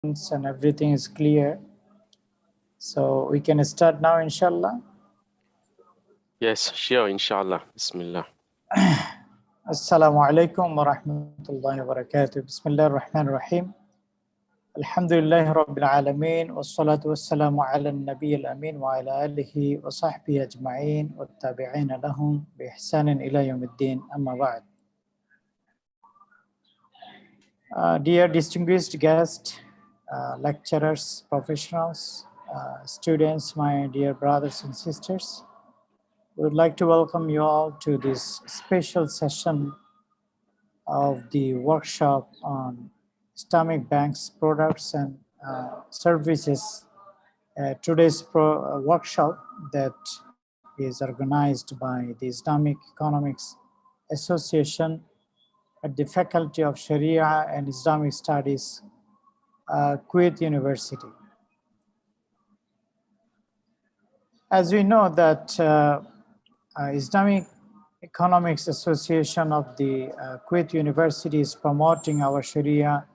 and everything is clear. So we can start now, inshallah. Yes, sure, inshallah. Bismillah. Assalamu alaikum wa rahmatullahi wa barakatuh. Bismillah ar-Rahman ar-Rahim. Alhamdulillahi Rabbil Alameen. Wassalatu wassalamu ala nabiy al-amin wa ala alihi wa sahbihi ajma'in wa tabi'ina lahum bi ihsanin ila yawmiddin amma ba'd. Dear distinguished guests, lecturers, professionals, students, my dear brothers and sisters, we would like to welcome you all to this special session of the workshop on Islamic banks, products, and services. Today's workshop that is organized by the Islamic Economics Association at the Faculty of Sharia and Islamic Studies, Kuwait University. As we know that Islamic Economics Association of the Kuwait University is promoting our Sharia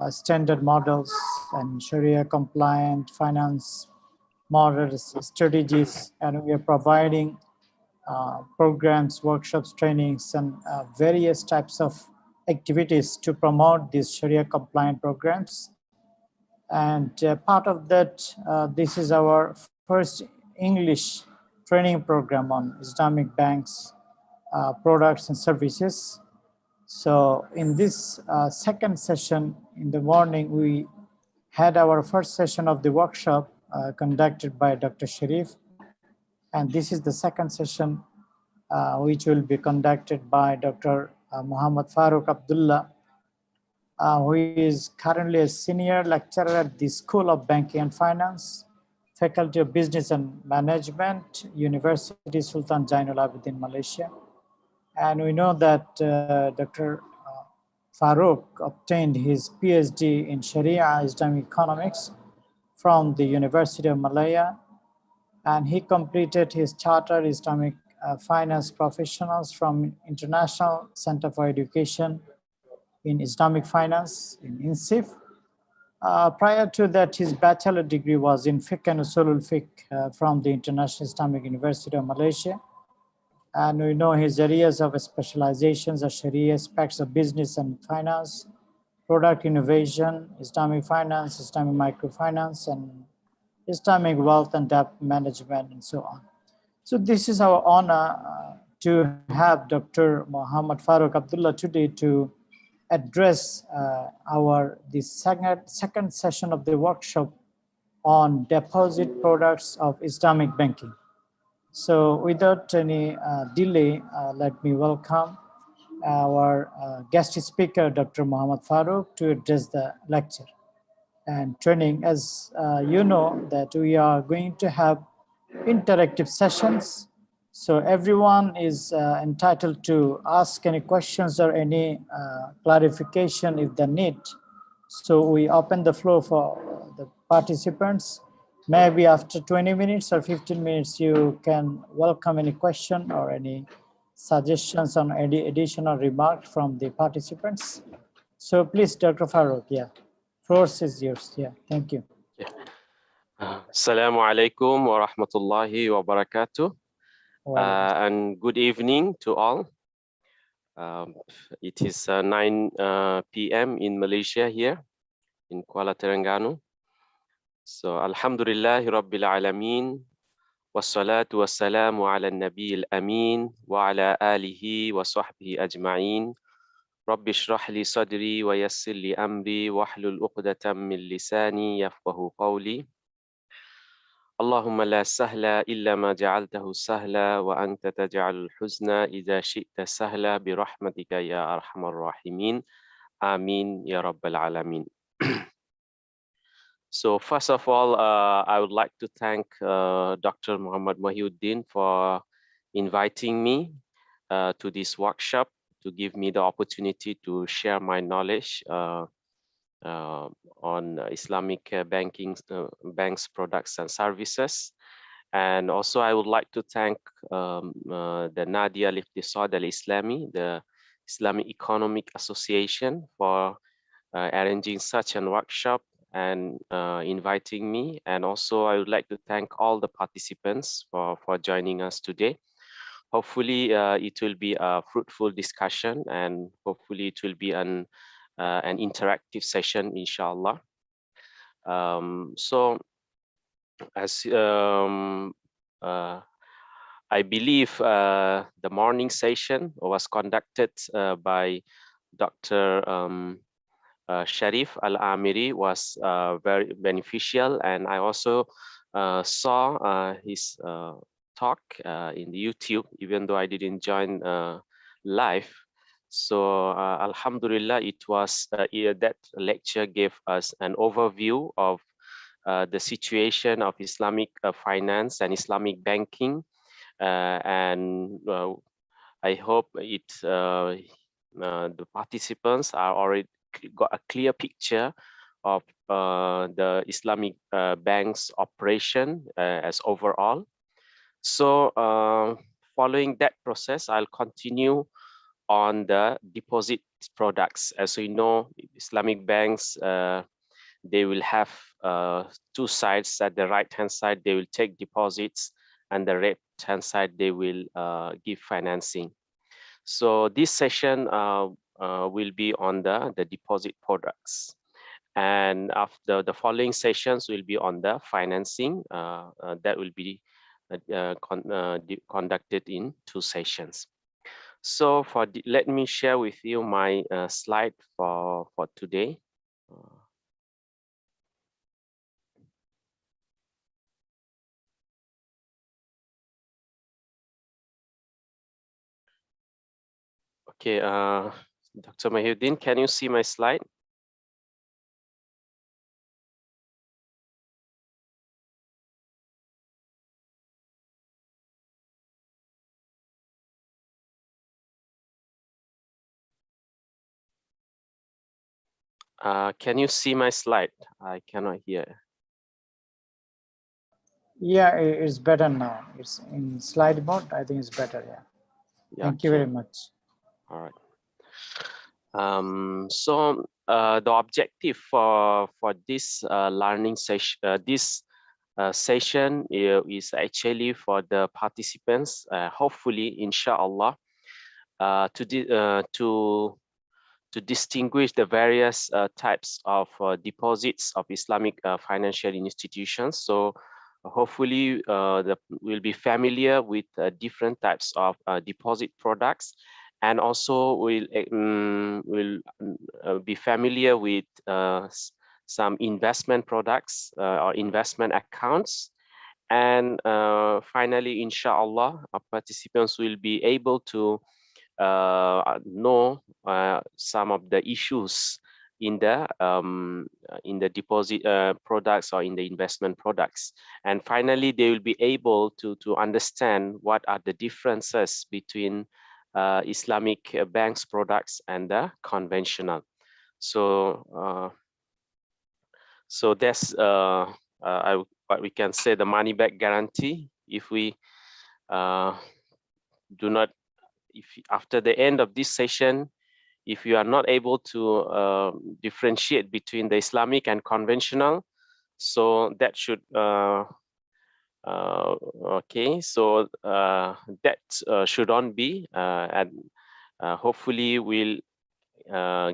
standard models and Sharia compliant finance models, strategies, and we are providing programs, workshops, trainings, and various types of activities to promote these Sharia compliant programs. And part of that, this is our first English training program on Islamic banks, products and services. So in this second session in the morning, we had our first session of the workshop conducted by Dr. Sharif. And this is the second session which will be conducted by Dr. Muhammad Faruk Abdullah, who is currently a senior lecturer at the School of Banking and Finance, Faculty of Business and Management, University Sultan Jainul Abidin, Malaysia. And we know that Dr. Farooq obtained his PhD in Sharia Islamic Economics from the University of Malaya, and he completed his Chartered Islamic Finance Professionals from International Center for Education in Islamic Finance in INSIF. Prior to that, his bachelor degree was in Fiqh and Usulul Fiqh from the International Islamic University of Malaysia. And we know his areas of specializations are Sharia aspects of business and finance, product innovation, Islamic finance, Islamic microfinance, and Islamic wealth and debt management, and so on. So this is our honor to have Dr. Muhammad Faruk Abdullah today to address the second session of the workshop on deposit products of Islamic banking. So without any delay, let me welcome our guest speaker, Dr. Muhammad Farooq, to address the lecture and training. As you know, that we are going to have interactive sessions. So everyone is entitled to ask any questions or any clarification if they need. So we open the floor for the participants. Maybe after 20 minutes or 15 minutes, you can welcome any question or any suggestions on any additional remarks from the participants. So please, Dr. Farooq, yeah, floor is yours. Yeah, thank you. Assalamu alaikum wa rahmatullahi wa barakatuh. And good evening to all. It is 9 p.m. in Malaysia here in Kuala Terengganu. So Alhamdulillahi Rabbil Alameen. Wassalatu wassalamu ala nabi al-amin wa ala alihi wa sahbihi ajma'in. Rabbi shrah li sadri wa yassir li amri wahlul uqdatam min lisani yafqahu qawli. Allahumma la sahla illa ma ja'altahu sahla wa anta taj'alul huzna idza syi'ta sahla bi rahmatika ya arhamar rahimin. Amin ya rabbal alamin. So first of all, I would like to thank Dr. Muhammad Mahiuddin for inviting me to this workshop to give me the opportunity to share my knowledge on Islamic banks, products and services. And also I would like to thank the Nadia al-Iqtisad al-Islami, the Islamic Economic Association, for arranging such a workshop and inviting me. And also I would like to thank all the participants for joining us today. Hopefully it will be a fruitful discussion, and hopefully it will be an interactive session, inshallah. So as I believe the morning session was conducted by Dr. Sharif Al-Amiri, was very beneficial, and I also saw his talk in the YouTube, even though I didn't join live. So Alhamdulillah, it was that lecture gave us an overview of the situation of Islamic finance and Islamic banking, and I hope the participants are already got a clear picture of the Islamic bank's operation as overall. So following that process, I'll continue on the deposit products. As we know, Islamic banks, they will have two sides. At the right hand side, they will take deposits, and the left hand side, they will give financing. So this session will be on the deposit products, and after the following sessions will be on the financing that will be conducted in 2 sessions. So let me share with you my slide for today. Okay, Dr. Mahyuddin, can you see my slide? Can you see my slide? I cannot hear. Yeah, it's better now. It's in slide mode. I think it's better. Yeah. Thank you very much. All right. So the objective for this learning session, this session is actually for the participants, hopefully, inshallah, to distinguish the various types of deposits of Islamic financial institutions. So hopefully we'll be familiar with different types of deposit products, and also we'll be familiar with some investment products or investment accounts. And finally, inshallah, our participants will be able to know some of the issues in the deposit products or in the investment products. And finally, they will be able to understand what are the differences between Islamic banks products and the conventional. So so that's what we can say, the money back guarantee. If we do not, if after the end of this session, if you are not able to differentiate between the Islamic and conventional, so that should okay, so that shouldn't be, and hopefully we'll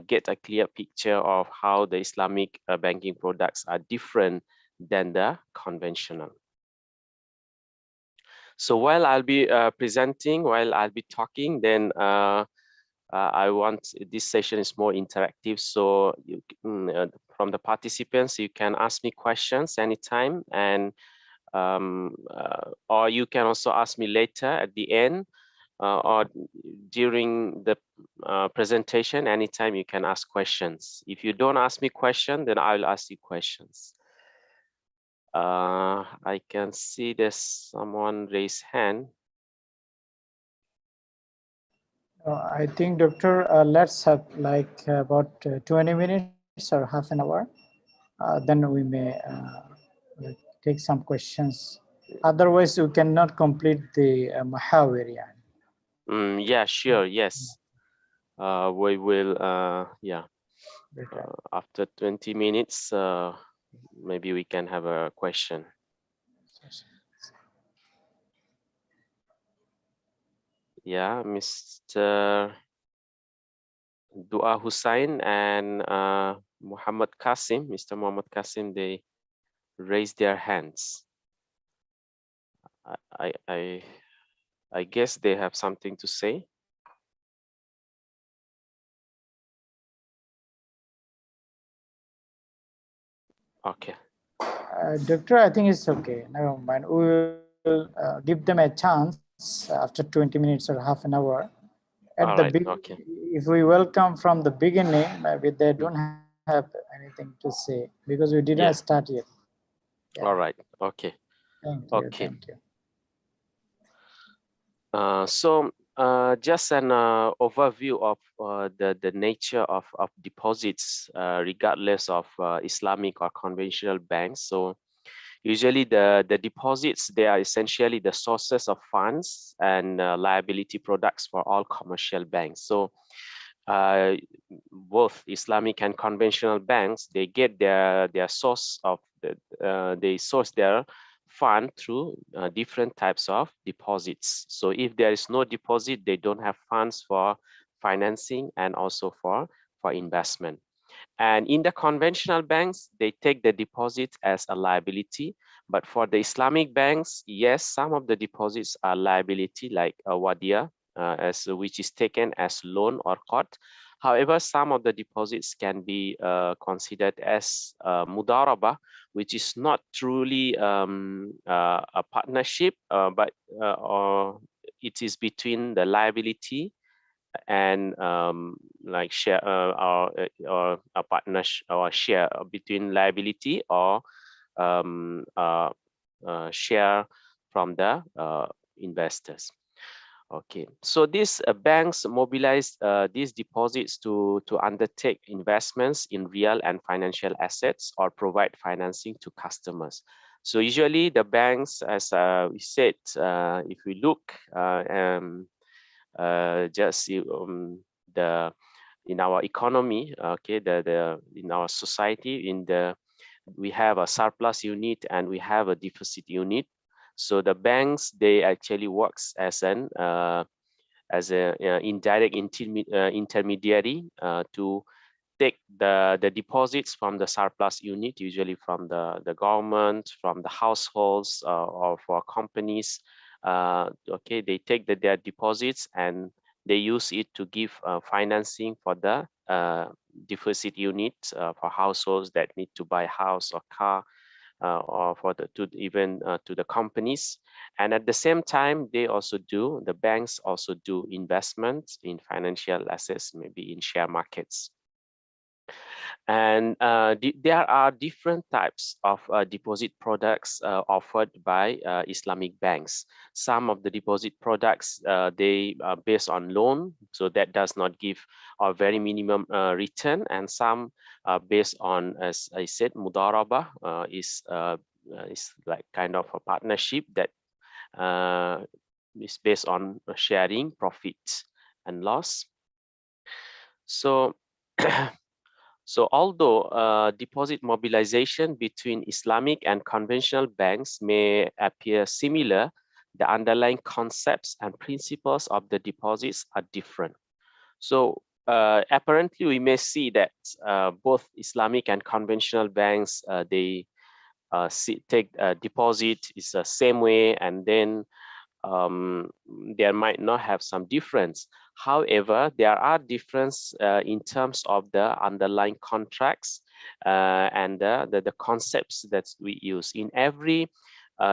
get a clear picture of how the Islamic banking products are different than the conventional. So while I'll be presenting, while I'll be talking, then I want this session is more interactive. So you, from the participants, you can ask me questions anytime, and or you can also ask me later at the end or during the presentation. Anytime you can ask questions. If you don't ask me question, then I'll ask you questions. I can see there's someone raise hand. I think, Doctor, let's have like about 20 minutes or half an hour. Then we may take some questions. Otherwise, we cannot complete the Mahawir. Yeah, sure. Yes. We will. Yeah. After 20 minutes, maybe we can have a question. Yeah, Mr. Dua Hussain and Muhammad Qasim, Mr. Muhammad Qasim, they raised their hands. I guess they have something to say. Okay. Doctor, I think it's okay. Never mind. We will give them a chance after 20 minutes or half an hour. At the All right. beginning, Okay. if we welcome from the beginning, maybe they don't have anything to say because we didn't start Yeah. yet. Yeah. All right. Okay. Thank you. Okay. Thank you. Just an overview of the nature of deposits, regardless of Islamic or conventional banks. So usually the deposits, they are essentially the sources of funds and liability products for all commercial banks. So both Islamic and conventional banks, they get their source of they source their fund through different types of deposits. So if there is no deposit, they don't have funds for financing and also for investment. And in the conventional banks, they take the deposits as a liability. But for the Islamic banks, yes, some of the deposits are liability, like a wadia, which is taken as loan or qard. However, some of the deposits can be considered as mudaraba, which is not truly a partnership, but or it is between the liability and like share or a partnership or share between liability or share from the investors. Okay, so these banks mobilize these deposits to undertake investments in real and financial assets or provide financing to customers. So usually the banks, as we said, if we look just the in our economy, okay, the in our society, we have a surplus unit and we have a deficit unit. So the banks, they actually works as an as a indirect intermediary to take the deposits from the surplus unit, usually from the government, from the households, or for companies. Okay, they take their deposits and they use it to give financing for the deficit unit for households that need to buy house or car, or for to the companies. And at the same time, the banks also do investments in financial assets, maybe in share markets. And there are different types of deposit products offered by Islamic banks. Some of the deposit products, they are based on loan, so that does not give a very minimum return. And some are based on, as I said, Mudaraba is like kind of a partnership that is based on sharing profits and loss. So So although deposit mobilization between Islamic and conventional banks may appear similar, the underlying concepts and principles of the deposits are different. So apparently we may see that both Islamic and conventional banks, they take deposit is the same way, and then there might not have some difference. However, there are difference in terms of the underlying contracts and the concepts that we use. In every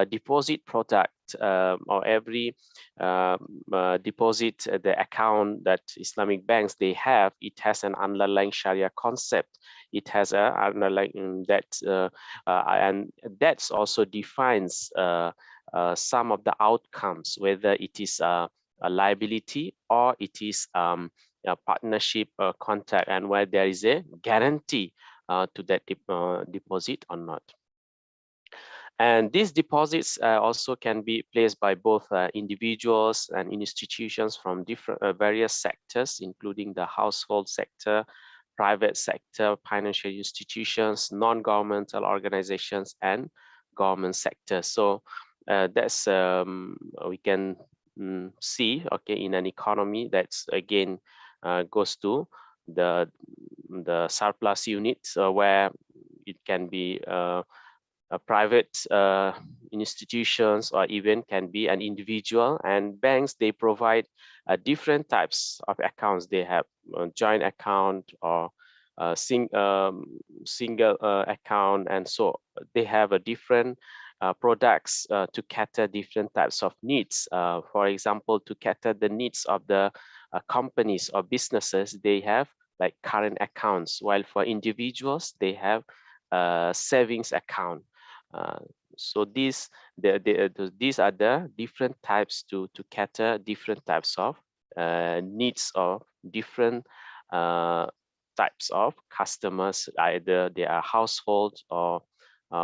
deposit product or every deposit, the account that Islamic banks they have, it has an underlying Sharia concept. It has a underlying and that's also defines some of the outcomes, whether it is a liability or it is a partnership contract, and where there is a guarantee to that deposit or not. And these deposits also can be placed by both individuals and institutions from different various sectors, including the household sector, private sector, financial institutions, non-governmental organizations, and government sector. So that's we can see, okay, in an economy that's again goes to the surplus units where it can be private institutions, or even can be an individual. And banks, they provide different types of accounts. They have joint account or single account, and so they have a different products to cater different types of needs. For example, to cater the needs of the companies or businesses, they have like current accounts, while for individuals they have savings account. So these are the different types to cater different types of needs of different types of customers, either they are households or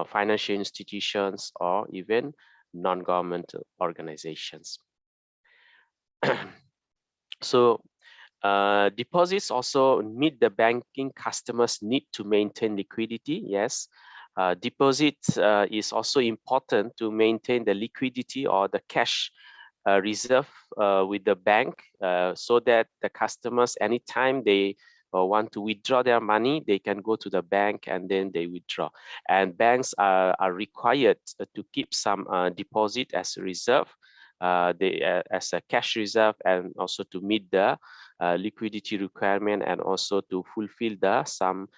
financial institutions or even non-governmental organizations. So deposits also meet the banking customers' need to maintain liquidity. Yes, deposit is also important to maintain the liquidity or the cash reserve with the bank, so that the customers, anytime they want to withdraw their money, they can go to the bank and then they withdraw. And banks are required to keep some deposit as a reserve, as a cash reserve, and also to meet the liquidity requirement, and also to fulfill some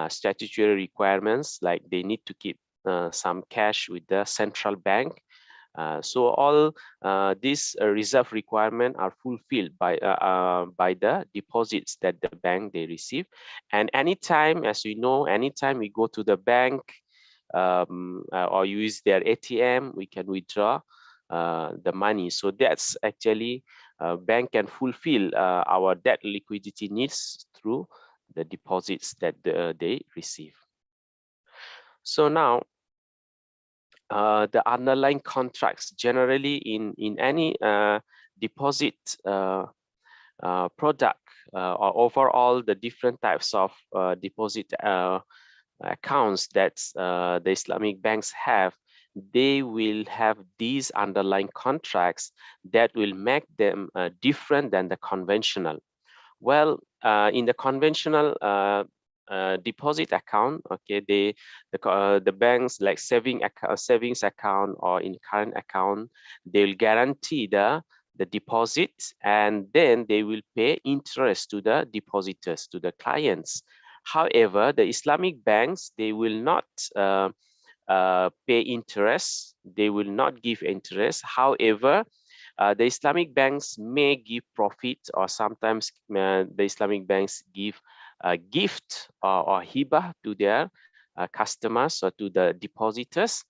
statutory requirements, like they need to keep some cash with the central bank. So all these reserve requirements are fulfilled by the deposits that the bank they receive. And anytime, as we know, anytime we go to the bank or use their ATM, we can withdraw the money. So that's actually bank can fulfill our debt liquidity needs through the deposits that they receive. So now, the underlying contracts, generally in any deposit product, or overall the different types of deposit accounts that the Islamic banks have, they will have these underlying contracts that will make them different than the conventional. Well, in the conventional deposit account, okay, the banks, like savings account or in current account, they will guarantee the deposit, and then they will pay interest to the depositors, to the clients. However, the Islamic banks, they will not pay interest. They will not give interest. However, the Islamic banks may give profit, or sometimes the Islamic banks give a gift or hibah to their customers or to the depositors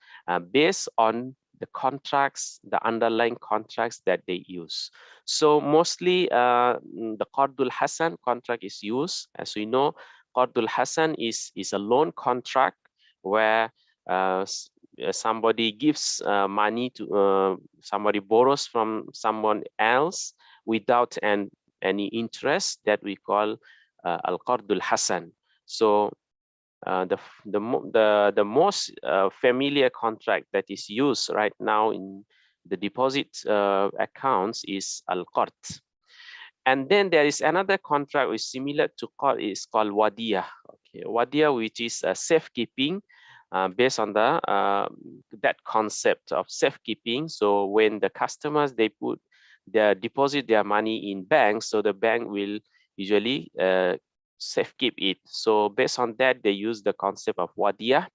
based on the contracts, the underlying contracts that they use. So mostly the Qardul Hasan contract is used. As we know, Qardul Hasan is a loan contract where somebody gives money to somebody borrows from someone else without any interest, that we call al-qardul hasan. So the most familiar contract that is used right now in the deposit accounts is al-qard. And then there is another contract which is similar to qard, is called wadiyah. Okay, wadiyah, which is safekeeping. Based on the that concept of safekeeping. So when the customers, they deposit their money in banks, so the bank will usually safekeep it. So based on that, they use the concept of wadiyah.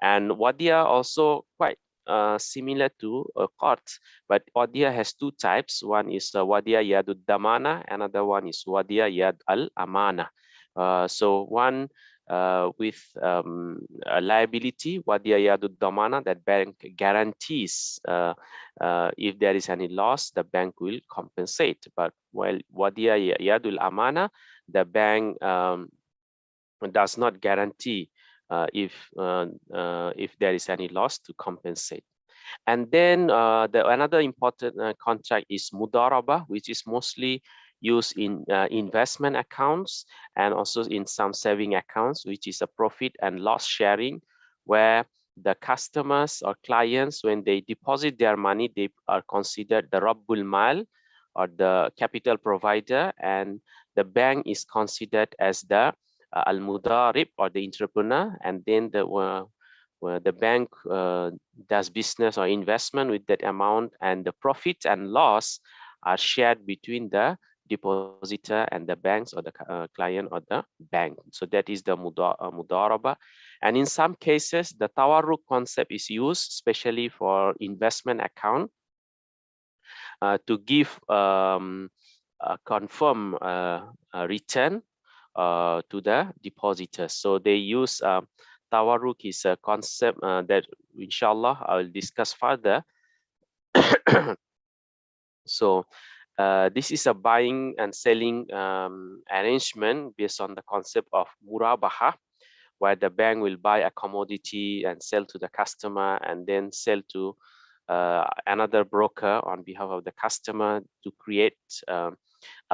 And wadiyah also quite similar to qard, but wadiyah has two types. One is wadiyah yadud damana, another one is wadiyah yad al amana. So one with a liability, wadiyah yadud damana, that bank guarantees if there is any loss, the bank will compensate. But while wadiyah yadul amana, the bank does not guarantee if there is any loss to compensate. And then another important contract is Mudaraba, which is mostly used in investment accounts and also in some saving accounts, which is a profit and loss sharing, where the customers or clients, when they deposit their money, they are considered the Rabbul Mal or the capital provider, and the bank is considered as the Al-Mudarib or the entrepreneur, and then where the bank does business or investment with that amount, and the profit and loss are shared between the depositor and the banks or the client or the bank. So that is the Mudaraba. And in some cases, the Tawarruk concept is used, especially for investment account, to give a confirm return to the depositors. So they use Tawarruk is a concept that inshallah I will discuss further. So this is a buying and selling arrangement based on the concept of Murabaha, where the bank will buy a commodity and sell to the customer and then sell to another broker on behalf of the customer to create a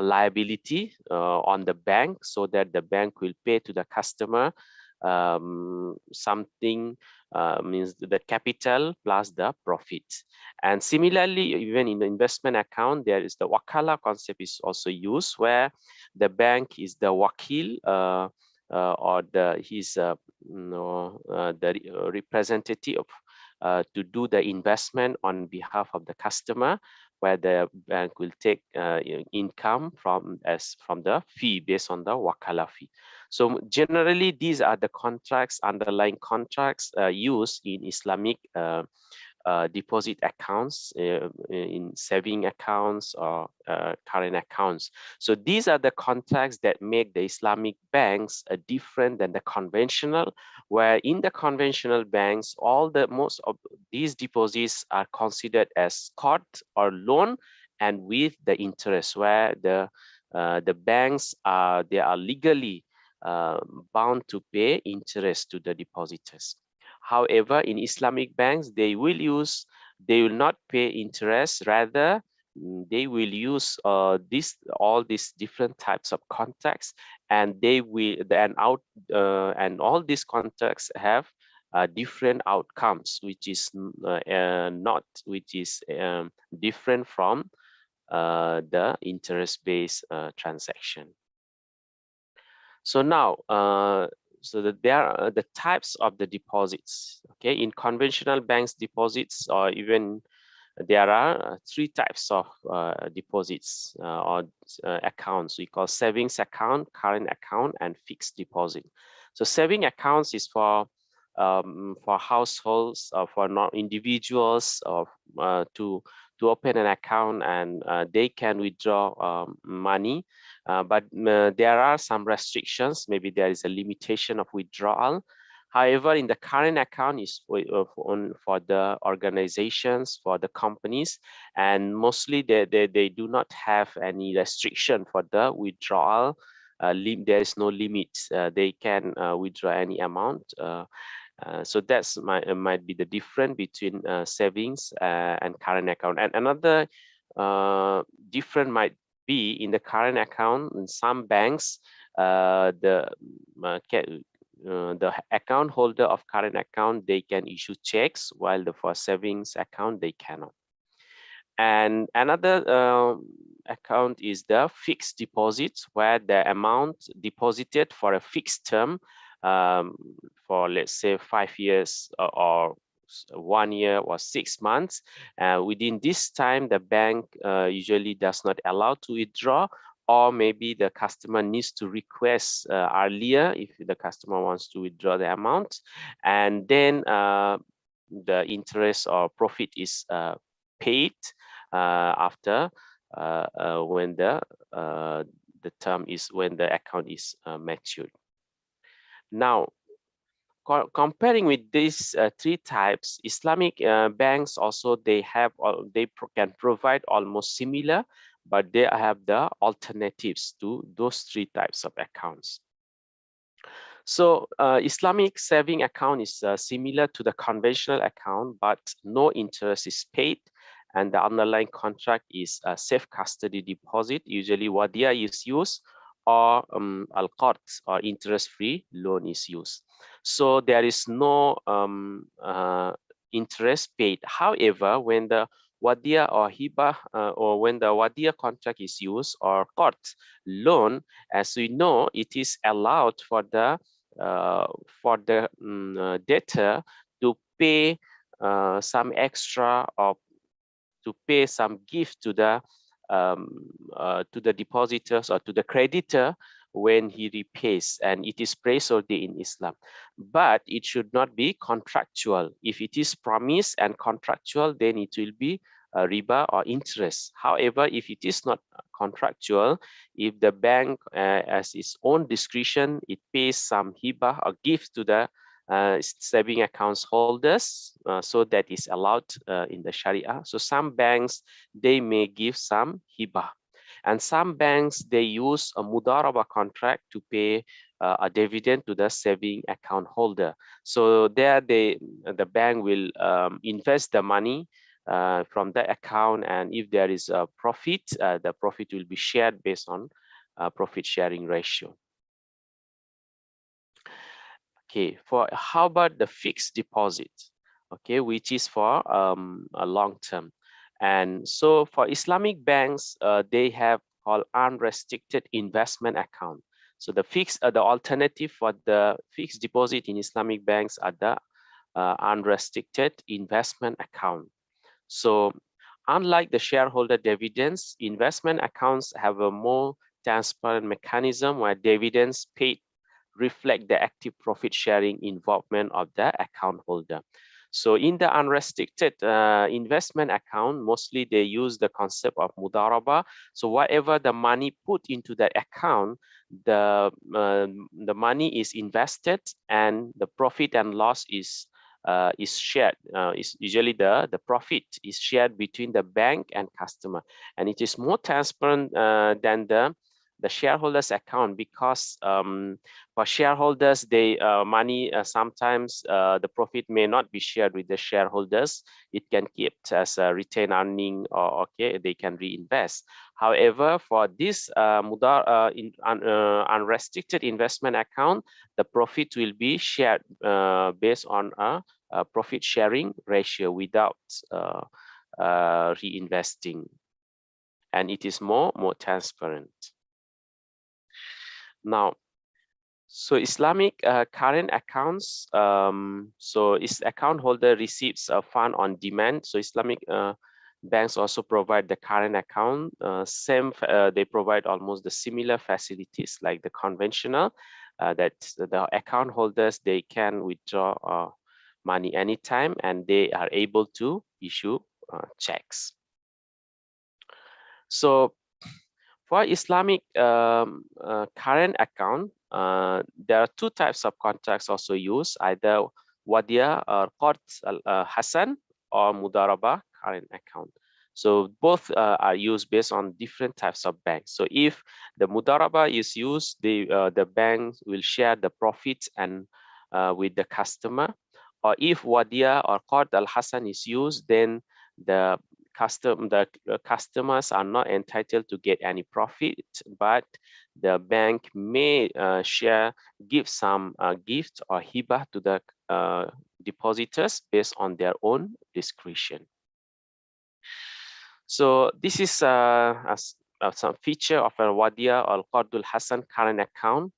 liability on the bank, so that the bank will pay to the customer something, means the capital plus the profit. And similarly, even in the investment account, there is the wakala concept is also used, where the bank is the wakil or the representative to do the investment on behalf of the customer, where the bank will take income from the fee based on the wakala fee. So generally, these are the contracts, underlying contracts used in Islamic deposit accounts, in saving accounts or current accounts. So these are the contracts that make the Islamic banks different than the conventional, where in the conventional banks, most of these deposits are considered as qard or loan, and with the interest, where the banks are legally bound to pay interest to the depositors. However, in Islamic banks, they will not pay interest. Rather, they will use all these different types of contracts, and and all these contracts have different outcomes, which is different from the interest-based transaction. So now, so that there are the types of the deposits. Okay, in conventional banks deposits, or even there are three types of deposits or accounts. We call savings account, current account, and fixed deposit. So saving accounts is for households, for individuals, to open an account, and they can withdraw money. But there are some restrictions. Maybe there is a limitation of withdrawal. However, in the current account is for the organizations, for the companies, and mostly they do not have any restriction for the withdrawal. There is no limit. They can withdraw any amount. So that's might be the difference between savings and current account. And another difference might be in the current account. In some banks, the account holder of current account, they can issue checks, while for savings account they cannot. And another account is the fixed deposit, where the amount deposited for a fixed term, for let's say 5 years or 1 year or 6 months. Within this time, the bank usually does not allow to withdraw, or maybe the customer needs to request earlier if the customer wants to withdraw the amount, and then the interest or profit is paid after when the term is when the account is matured. Now, comparing with these three types, Islamic banks also they can provide almost similar, but they have the alternatives to those three types of accounts. So Islamic saving account is similar to the conventional account, but no interest is paid, and the underlying contract is a safe custody deposit. Usually wadia is used, or al-qard or interest-free loan is used. So there is no interest paid. However, when the wadia or hiba or when the wadia contract is used, or qard loan, as we know, it is allowed for the debtor to pay some extra, or to pay some gift to the depositors or to the creditor when he repays, and it is praiseworthy in Islam. But it should not be contractual. If it is promise and contractual, then it will be riba or interest. However, if it is not contractual, if the bank, as its own discretion, it pays some hiba or gift to the saving accounts holders, so that is allowed in the Sharia. So some banks, they may give some hiba, and some banks, they use a Mudaraba contract to pay a dividend to the saving account holder. So there the bank will invest the money from the account, and if there is a profit, the profit will be shared based on profit sharing ratio. Okay, for how about the fixed deposit? Okay, which is for a long term. And so for Islamic banks, they have called unrestricted investment account. So the alternative for the fixed deposit in Islamic banks are the unrestricted investment account. So unlike the shareholder dividends, investment accounts have a more transparent mechanism where dividends paid reflect the active profit sharing involvement of the account holder. So in the unrestricted investment account, mostly they use the concept of Mudaraba. So whatever the money put into the account, the money is invested, and the profit and loss is shared. Is usually the profit is shared between the bank and customer, and it is more transparent than the shareholders account, because for shareholders, they money sometimes the profit may not be shared with the shareholders. It can keep as a retained earning, or okay, they can reinvest. However, for this unrestricted investment account, the profit will be shared based on a profit sharing ratio without reinvesting, and it is more transparent. Now, so Islamic current accounts, so its account holder receives a fund on demand. So Islamic banks also provide the current account. They provide almost the similar facilities like the conventional, that the account holders, they can withdraw money anytime, and they are able to issue checks. So for Islamic current account, there are two types of contracts also used, either wadia or qard hasan, or mudaraba current account. So both are used based on different types of banks. So if the mudaraba is used, the bank will share the profits and with the customer. Or if wadia or qard al hasan is used, then the customers are not entitled to get any profit, but the bank may give some gift or hiba to the depositors based on their own discretion. So this is some feature of a wadia or qardul hasan current account.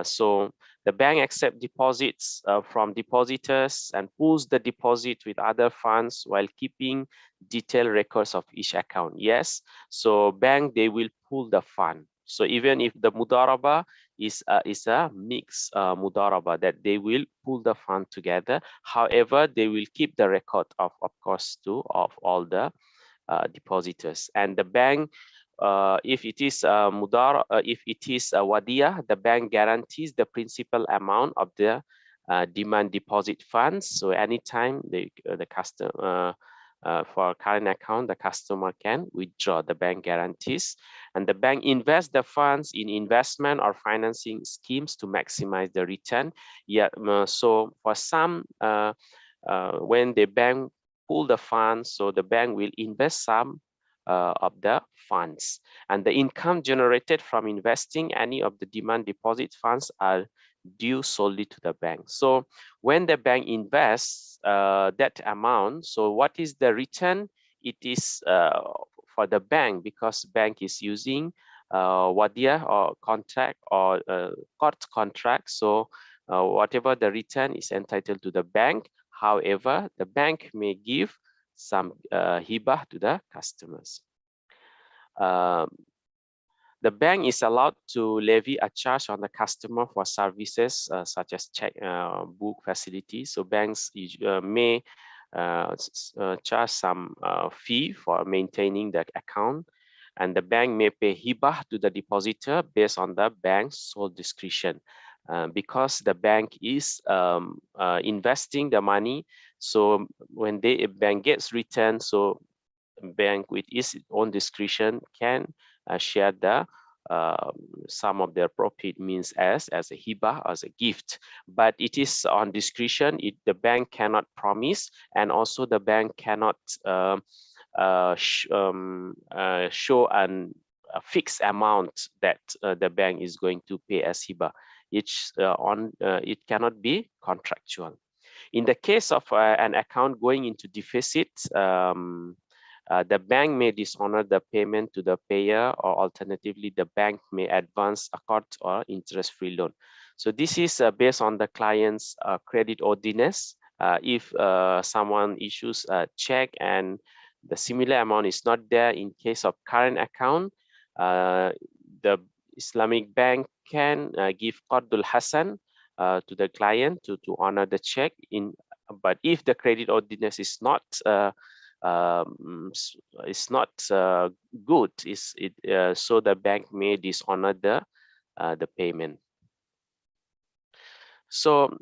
So the bank accepts deposits from depositors and pools the deposit with other funds while keeping detailed records of each account. Yes, so bank, they will pool the fund. So even if the mudaraba is a mixed mudaraba, that they will pool the fund together. However, they will keep the record of course of all the depositors, and the bank, if it is if it is a wadia, the bank guarantees the principal amount of the demand deposit funds. So anytime the customer for current account, the customer can withdraw, the bank guarantees, and the bank invests the funds in investment or financing schemes to maximize the return. Yeah, so for some when the bank pool the funds, so the bank will invest some of the funds, and the income generated from investing any of the demand deposit funds are due solely to the bank. So when the bank invests that amount, so what is the return? It is for the bank, because bank is using wadia or contract or court contract. So whatever the return is entitled to the bank. However, the bank may give some hibah to the customers. The bank is allowed to levy a charge on the customer for services such as check book facilities. So banks may charge some fee for maintaining the account, and the bank may pay hibah to the depositor based on the bank's sole discretion. Because the bank is investing the money, so when the bank gets return, so bank with its own discretion can share the some of their profit, means as a hibah, as a gift, but it is on discretion. The bank cannot promise, and also the bank cannot show a fixed amount that the bank is going to pay as hibah. It cannot be contractual. In the case of an account going into deficit, the bank may dishonor the payment to the payer, or alternatively, the bank may advance a court or interest-free loan. So this is based on the client's credit worthiness. If someone issues a check and the similar amount is not there in case of current account, the Islamic bank can give Qardul Hasan to the client to honor the check. But if the credit worthiness is not good, so the bank may dishonor the payment. So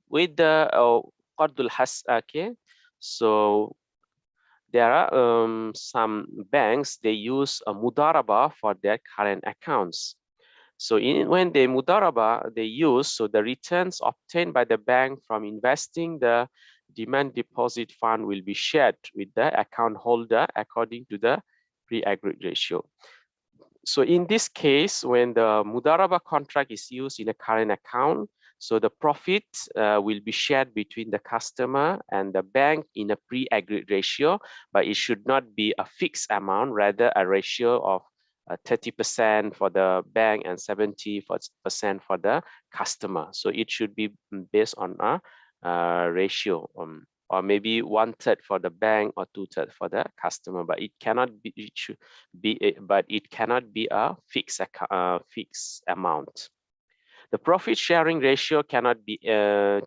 with the Qardul Hasan, okay, so there are some banks, they use a Mudaraba for their current accounts. So when they Mudaraba, they use, so the returns obtained by the bank from investing the demand deposit fund will be shared with the account holder according to the pre-agreed ratio. So in this case, when the Mudaraba contract is used in a current account, so the profit will be shared between the customer and the bank in a pre-agreed ratio, but it should not be a fixed amount, rather a ratio of 30% for the bank and 70% for the customer. So it should be based on a ratio, or maybe 1/3 for the bank or 2/3 for the customer. But it cannot be. It should be. But it cannot be a fixed amount. The profit sharing ratio cannot be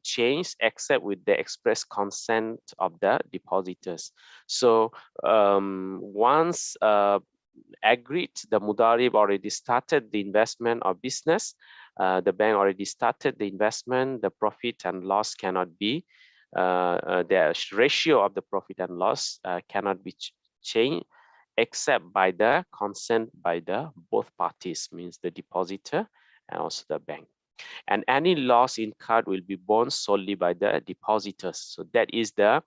changed except with the express consent of the depositors. So once agreed, the Mudarib already started the investment or business, the bank already started the investment, the profit and loss cannot be, the ratio of the profit and loss cannot be changed except by the consent by the both parties, means the depositor and also the bank. And any loss incurred will be borne solely by the depositors. So that is the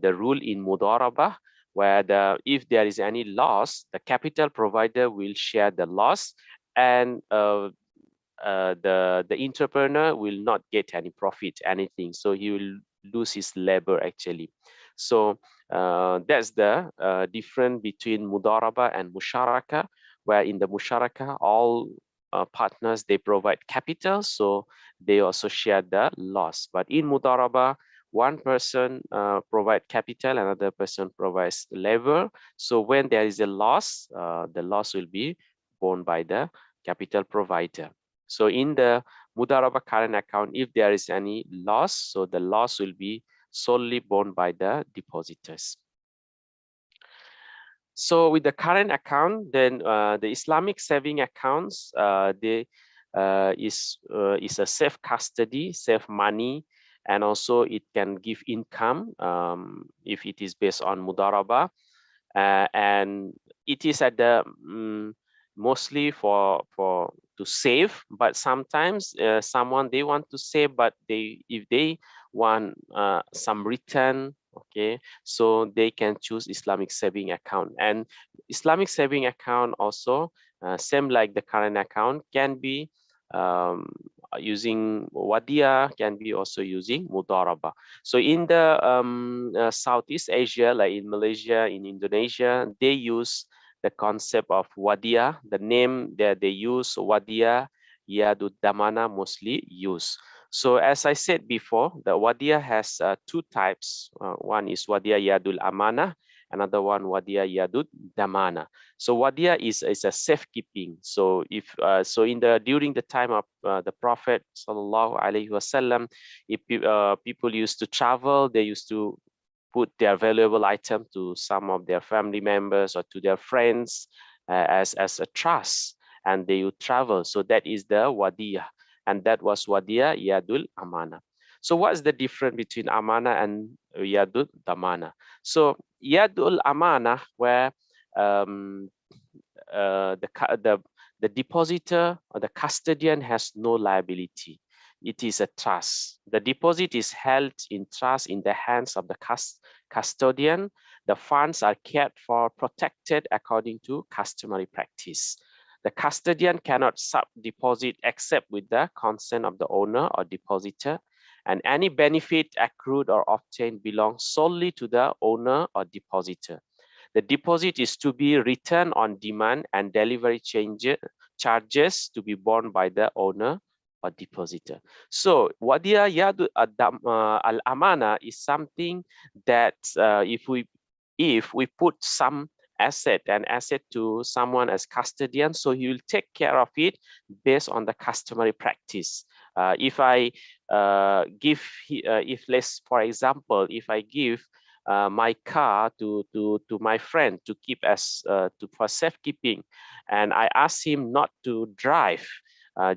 rule in Mudaraba, where if there is any loss, the capital provider will share the loss, and the entrepreneur will not get any profit, anything. So he will lose his labor actually. So that's the difference between Mudaraba and Musharaka, where in the Musharaka, all partners, they provide capital, so they also share the loss. But in Mudaraba, one person provides capital, another person provides labor. So when there is a loss, the loss will be borne by the capital provider. So in the Mudaraba current account, if there is any loss, so the loss will be solely borne by the depositors. So with the current account, then the Islamic saving accounts, is a safe custody, safe money, and also it can give income if it is based on Mudaraba, and it is at the mostly for to save. But sometimes someone, they want to save, but if they want some return, okay, so they can choose Islamic saving account. And Islamic saving account also, same like the current account, can be using Wadia, can be also using Mudaraba. So in the Southeast Asia, like in Malaysia, in Indonesia, they use the concept of Wadia. The name that they use, Wadia Yadud Damana, mostly use. So as I said before, the Wadia has two types. One is Wadia Yadul Amana, another one Wadia Yadud Damana. So Wadia is a safekeeping. So if during the time of the Prophet Sallallahu Alaihi Wasallam, if people used to travel, they used to put their valuable item to some of their family members or to their friends as a trust, and they would travel. So that is the Wadia, and that was Wadia Yadul Amana. So what's the difference between Amana and Yadul Damana? So Yadul Amana, where um, the depositor or the custodian has no liability. It is a trust. The deposit is held in trust in the hands of the custodian. The funds are cared for, protected according to customary practice. The custodian cannot sub-deposit except with the consent of the owner or depositor, and any benefit accrued or obtained belongs solely to the owner or depositor. The deposit is to be returned on demand, and delivery charges to be borne by the owner or depositor. So Wadia Yadu Al-Amana is something that if we put some an asset to someone as custodian, so he will take care of it based on the customary practice. If I for example, if I give my car to my friend to keep for safekeeping, and I ask him not to drive,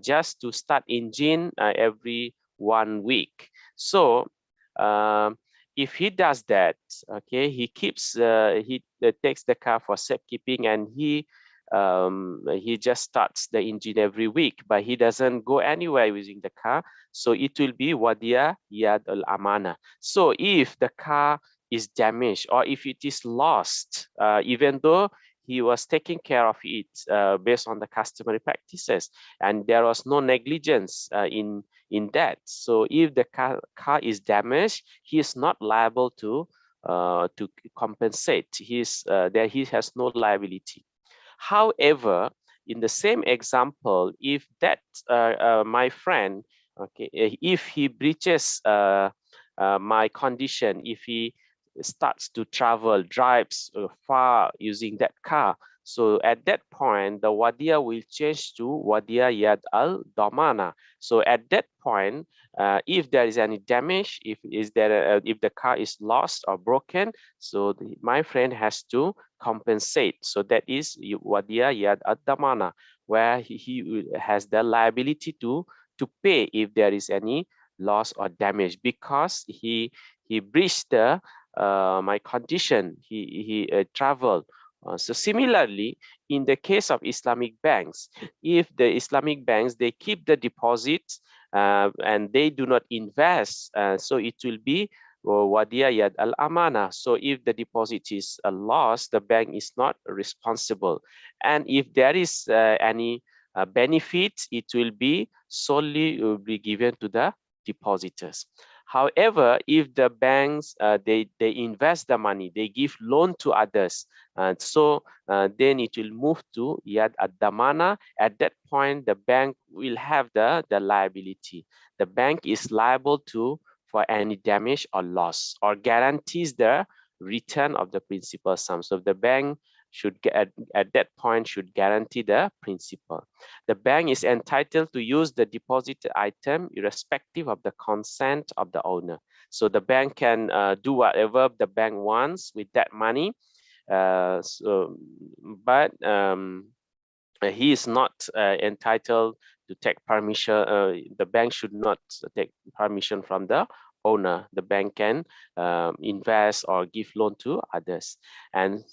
just to start engine every 1 week. So if he does that, okay, he takes the car for safekeeping, and he just starts the engine every week, but he doesn't go anywhere using the car. So it will be Wadia Yad al Amana. So if the car is damaged, or if it is lost, even though he was taking care of it based on the customary practices, and there was no negligence in that. So if the car is damaged, he is not liable to compensate. He has no liability. However, in the same example, if that my friend, okay, if he breaches my condition, if he starts to travel, drives far using that car, so at that point, the Wadia will change to Wadia Yad al Damana. So at that point, if there is any damage, if the car is lost or broken, so my friend has to compensate. So that is Wadia Yad al Damana, where he has the liability to pay if there is any loss or damage, because he breached the my condition. He traveled. So similarly, in the case of Islamic banks, if the Islamic banks, they keep the deposits and they do not invest, so it will be Wadia Yad al Amana. So if the deposit is lost, the bank is not responsible. And if there is any benefit, it will be solely given to the depositors. However, if the banks they invest the money, they give loan to others, then it will move to Yad ad-Damana. At that point, the bank will have the liability. The bank is liable for any damage or loss, or guarantees the return of the principal sum. So the bank should at that point should guarantee the principal. The bank is entitled to use the deposited item irrespective of the consent of the owner. So the bank can do whatever the bank wants with that money. But he is not entitled to take permission. The bank should not take permission from the owner. The bank can invest or give loan to others, and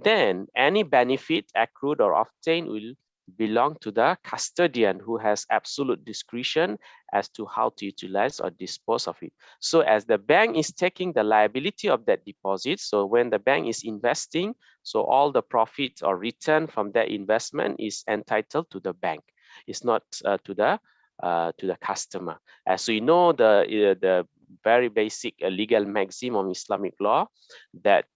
then any benefit accrued or obtained will belong to the custodian, who has absolute discretion as to how to utilize or dispose of it. So as the bank is taking the liability of that deposit, so when the bank is investing, so all the profit or return from that investment is entitled to the bank. It's not to the customer. As we know, the very basic legal maxim of Islamic law that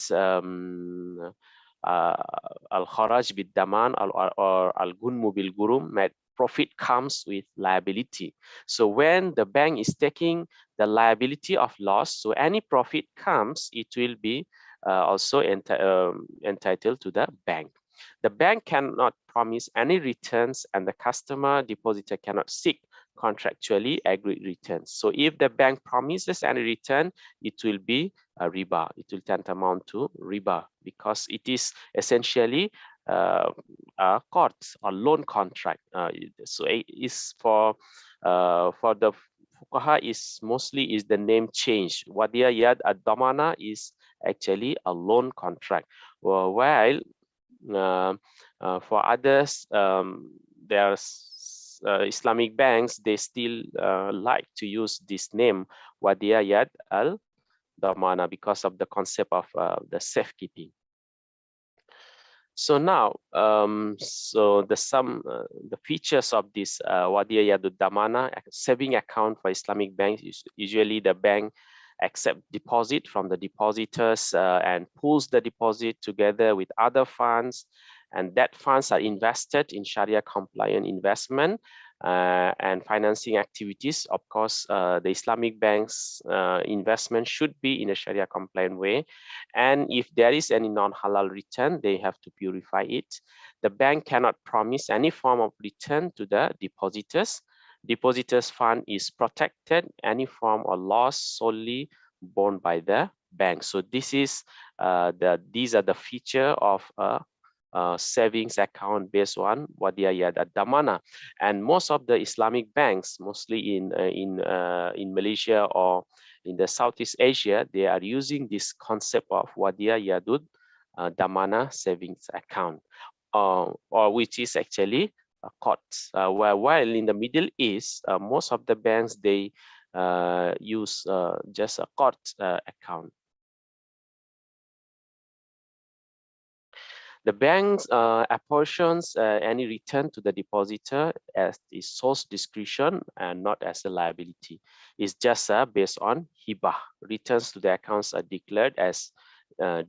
al-kharaj bid-daman or al-gunmu bil-gurum, profit comes with liability. So when the bank is taking the liability of loss, so any profit comes, it will be also entitled to the bank. The bank cannot promise any returns, and the customer depositor cannot seek contractually agreed returns. So if the bank promises any return, it will be a riba. It will tantamount to riba, because it is essentially a court or loan contract. So it is for the fuqaha is mostly is the name change. Wadiya yad ad-damana is actually a loan contract, while for others, there's Islamic banks, they still like to use this name Wadiya Yad al Damana because of the concept of the safekeeping. So now, so the features of this Wadiya Yad al Damana saving account for Islamic banks is usually the bank accept deposit from the depositors and pools the deposit together with other funds, and that funds are invested in Sharia compliant investment and financing activities. Of course, the Islamic banks investment should be in a Sharia compliant way, and if there is any non-halal return, they have to purify it. The bank cannot promise any form of return to the depositors. Depositors fund is protected any form of loss solely borne by the bank. So this is these are the feature of a savings account based on Wadiya Yad ad-Damana. And most of the Islamic banks, mostly in Malaysia or in the Southeast Asia, they are using this concept of Wadiya Yadud Damana savings account, or which is actually a court. While in the Middle East, most of the banks, they use just a court account. The banks apportions any return to the depositor as the source discretion and not as a liability. It's just based on hibah. Returns to the accounts are declared as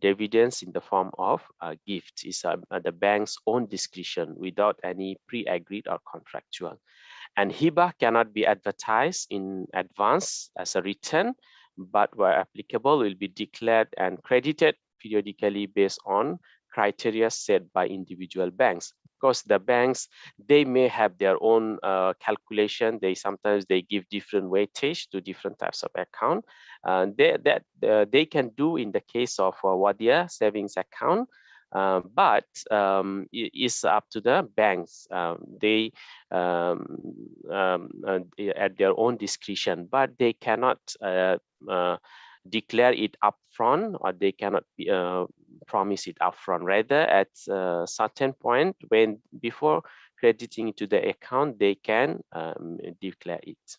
dividends in the form of gifts. It's the bank's own discretion without any pre-agreed or contractual. And hibah cannot be advertised in advance as a return, but where applicable will be declared and credited periodically based on criteria set by individual banks. Of course, the banks, they may have their own calculation. Sometimes they give different weightage to different types of account. They can do in the case of Wadiya savings account, but it is up to the banks. They at their own discretion, but they cannot declare it upfront, or they cannot promise it upfront. Rather, at a certain point, when before crediting to the account, they can declare it.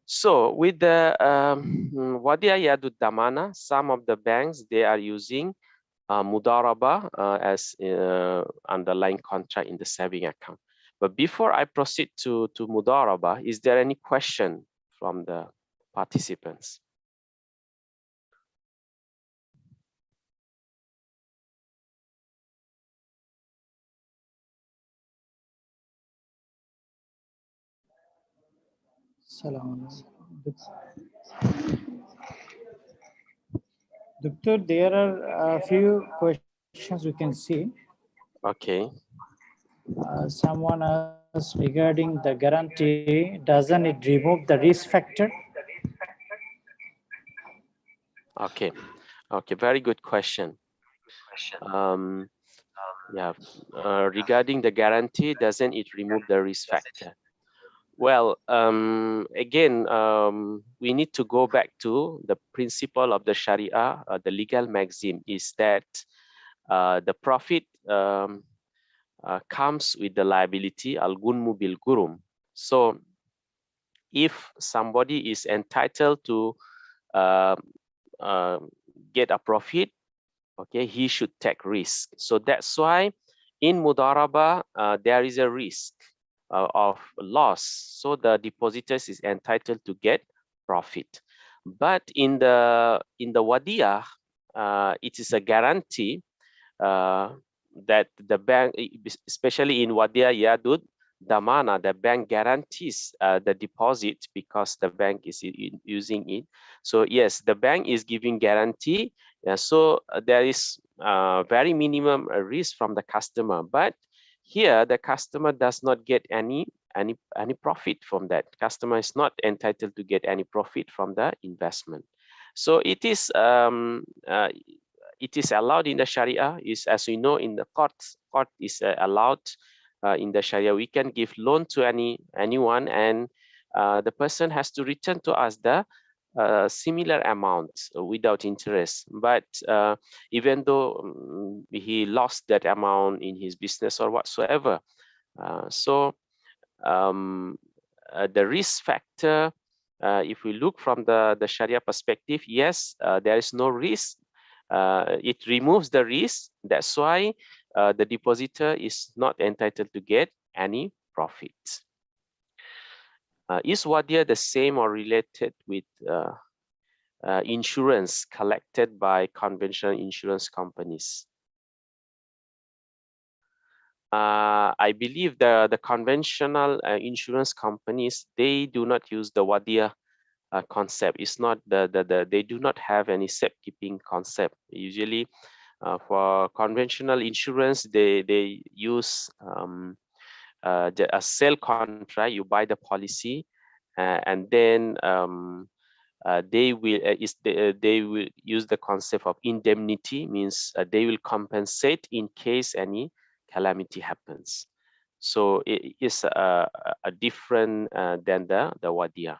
So with the Wadiya Yadud Damana, some of the banks, they are using Mudaraba as underlying contract in the saving account. But before I proceed to Mudaraba, is there any question from the participants? Doctor, there are a few questions we can see. Okay. Someone asked regarding the guarantee, doesn't it remove the risk factor? Okay. Okay, very good question. Yeah, regarding the guarantee, doesn't it remove the risk factor? Well, again, we need to go back to the principle of the Sharia, the legal maxim is that the profit comes with the liability al-gunmu bil gurum. So if somebody is entitled to uh, uh, get a profit, okay, he should take risk. So that's why in Mudaraba, there is a risk of loss. So the depositors is entitled to get profit. But in the Wadiyah, it is a guarantee that the bank, especially in Wadiyah Yadud Damana, the bank guarantees the deposit because the bank is using it. So yes, the bank is giving guarantee. So there is very minimum risk from the customer, but here the customer does not get any profit from that. Customer is not entitled to get any profit from the investment. So it is allowed in the Sharia. Is, as we know, in the court is allowed in the Sharia. We can give loan to anyone, and the person has to return to us the similar amount without interest. But even though he lost that amount in his business or whatsoever, so the risk factor, if we look from the Sharia perspective, yes, there is no risk. It removes the risk. That's why the depositor is not entitled to get any profit. Is Wadia the same or related with insurance collected by conventional insurance companies? I believe the conventional insurance companies, they do not use the Wadia concept. It's not they do not have any safekeeping concept. Usually for conventional insurance, they use a sale contract. You buy the policy, and then they will use the concept of indemnity, means they will compensate in case any calamity happens. So it is a different than the Wadia.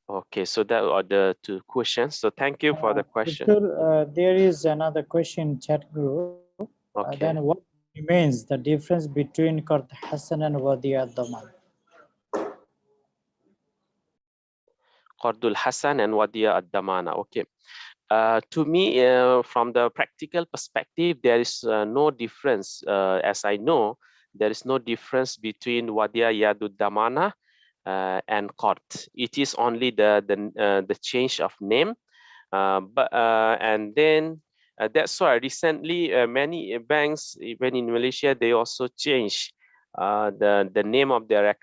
Okay, so that are the two questions. So thank you for the question. There is another question in chat group. Okay. Then what remains the difference between Qard Hasan and Wadi'a Daman? Qardul Hasan and Wadi'a ad-Damana. Okay. To me, from the practical perspective, there is no difference. As I know, there is no difference between Wadi'a Yadud Damana and Qard. It is only the change of name. And then that's why recently many banks, even in Malaysia, they also change the name of their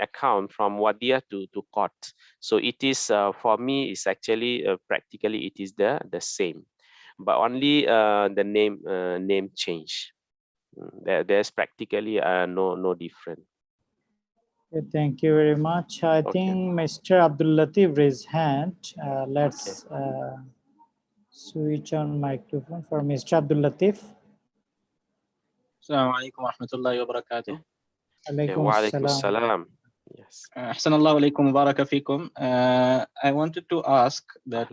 account from Wadia to Qard. So it is for me, it's actually practically it is the same, but only the name change. There's practically no different. Okay, thank you very much. I think Mr. Abdul Latif raised hand. Let's switch on microphone for Mr. Abdul Latif. Assalamu alaikum wa rahmatullahi wa barakatuh. Wa alaikum salam. Yes. Ahsanallahu alaikum wa baraka fikum. I wanted to ask that,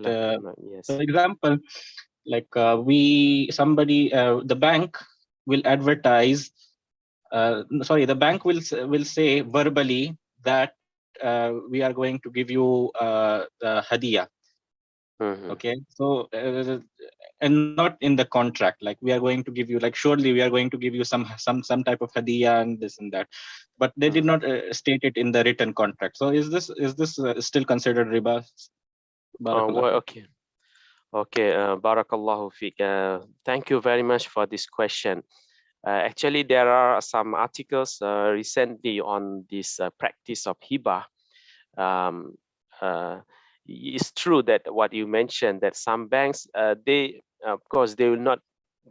for example, like the bank will advertise, the bank will say verbally that we are going to give you the hadiyah. Okay, so and not in the contract, like we are going to give you, like surely we are going to give you some type of hadiyah and this and that, but they did not state it in the written contract. So is this still considered riba? Okay. Barakallahu fiq. Thank you very much for this question. Actually, there are some articles recently on this practice of hibah. It's true that what you mentioned, that some banks, they of course they will not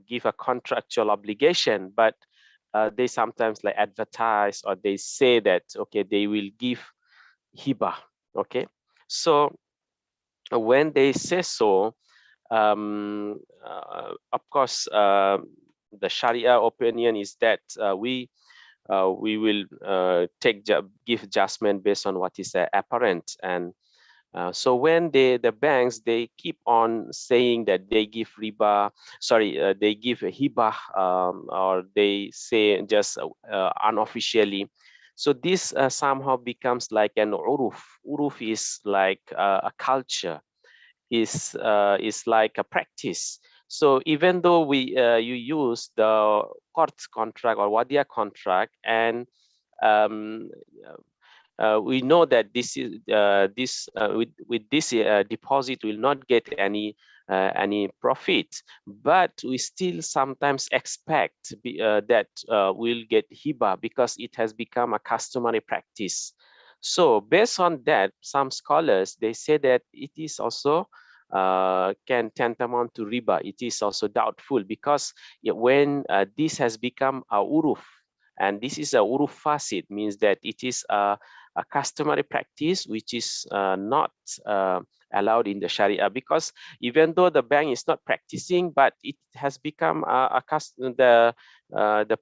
give a contractual obligation, but they sometimes like advertise, or they say that okay, they will give hibah. Okay, so when they say so, of course the Sharia opinion is that we will give judgment based on what is apparent, and So when the banks, they keep on saying that they give riba, they give a hibah, or they say just unofficially. So this somehow becomes like an uruf. Uruf is like a culture, is like a practice. So even though you use the court contract or wadia contract, and um, we know that this is with this deposit will not get any profit, but we still sometimes expect that we'll get hiba because it has become a customary practice. So based on that, some scholars, they say that it is also can tantamount to riba. It is also doubtful because when this has become a uruf, and this is a uruf fasid, means that it is a customary practice which is not allowed in the Sharia, because even though the bank is not practicing, but it has become the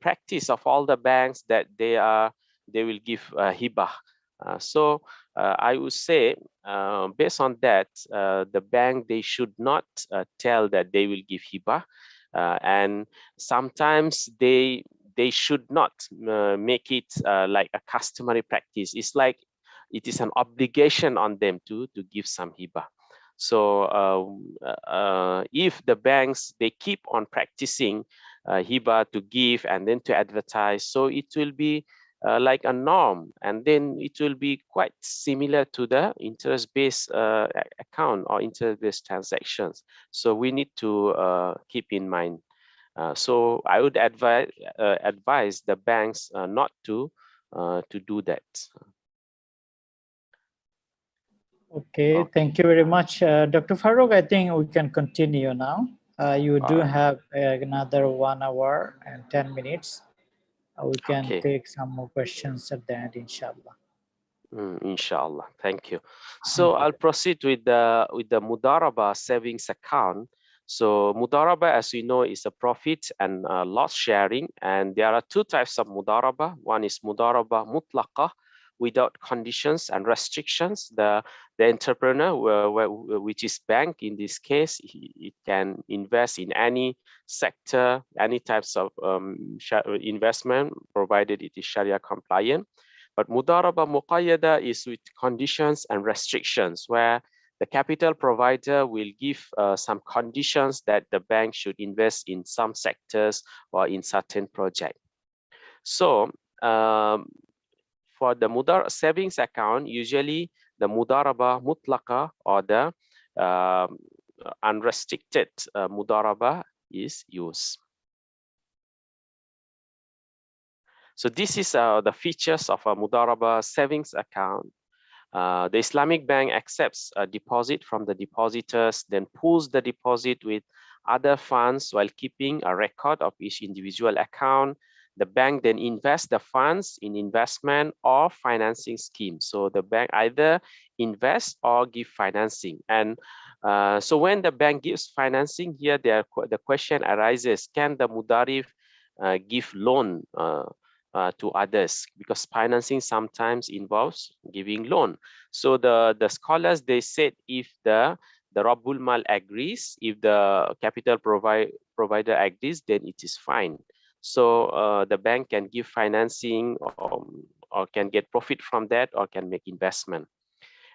practice of all the banks that they will give hibah. So I would say, based on that, the bank, they should not tell that they will give hibah, and sometimes they should not make it like a customary practice. It's like it is an obligation on them to give some hibah. So if the banks, they keep on practicing hibah to give and then to advertise, so it will be like a norm, and then it will be quite similar to the interest-based account or interest-based transactions. So we need to keep in mind. So I would advise the banks not to do that. Okay, thank you very much, Dr. Farooq. I think we can continue now. You do have another 1 hour and 10 minutes. We can Okay. take some more questions at the end, inshallah. Inshallah, thank you. So I'll proceed with the Mudaraba savings account. So Mudaraba, as we know, is a profit and loss sharing, and there are two types of Mudaraba. One is Mudaraba Mutlaqa, without conditions and restrictions. The entrepreneur, which is bank in this case, it can invest in any sector, any types of investment, provided it is Sharia compliant. But Mudaraba Muqayyada is with conditions and restrictions, where the capital provider will give some conditions that the bank should invest in some sectors or in certain projects. So for the savings account, usually the Mudaraba Mutlaqa or the unrestricted Mudaraba is used. So this is the features of a Mudaraba savings account. The Islamic bank accepts a deposit from the depositors, then pools the deposit with other funds while keeping a record of each individual account. The bank then invests the funds in investment or financing schemes. So the bank either invests or give financing. And so when the bank gives financing, here the question arises, can the Mudarif give loan to others, because financing sometimes involves giving loan. So the scholars, they said if the Rabbul Mal agrees, if the capital provider agrees, then it is fine. So the bank can give financing or can get profit from that, or can make investment.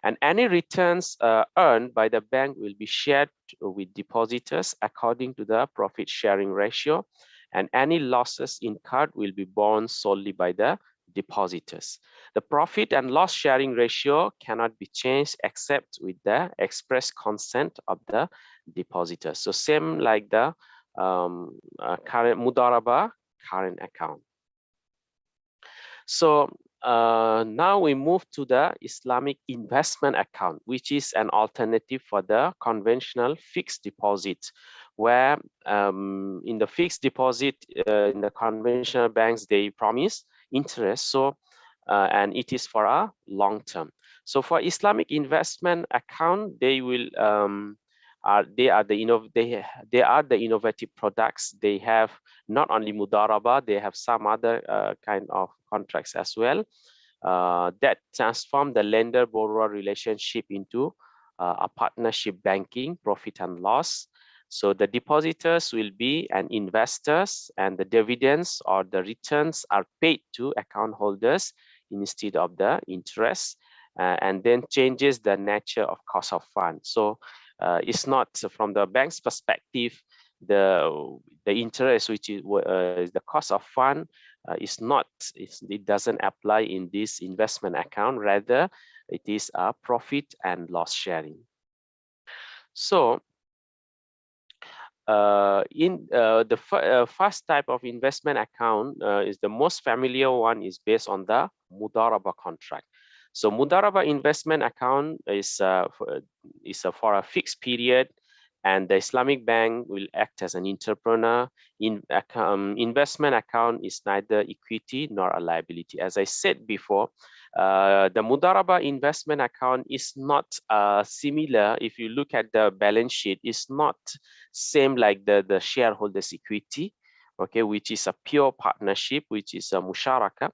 And any returns earned by the bank will be shared with depositors according to the profit sharing ratio, and any losses incurred will be borne solely by the depositors. The profit and loss sharing ratio cannot be changed except with the express consent of the depositors. So same like the current Mudaraba current account. So now we move to the Islamic investment account, which is an alternative for the conventional fixed deposit, where in the fixed deposit in the conventional banks, they promise interest. So and it is for a long term. So for Islamic investment account, they will they are the innovative products. They have not only Mudaraba, they have some other kind of contracts as well. that transform the lender-borrower relationship into a partnership banking, profit and loss. So the depositors will be an investors, and the dividends or the returns are paid to account holders instead of the interest, and then changes the nature of cost of funds. So it's not, from the bank's perspective, the interest, which is the cost of fund, is not, it doesn't apply in this investment account. Rather, it is a profit and loss sharing. So in the first type of investment account is the most familiar one, is based on the Mudaraba contract. So Mudaraba investment account is for a fixed period, and the Islamic bank will act as an entrepreneur. Investment account is neither equity nor a liability. As I said before, the Mudaraba investment account is not similar. If you look at the balance sheet, it's not same like the shareholders equity, okay, which is a pure partnership, which is a musharaka.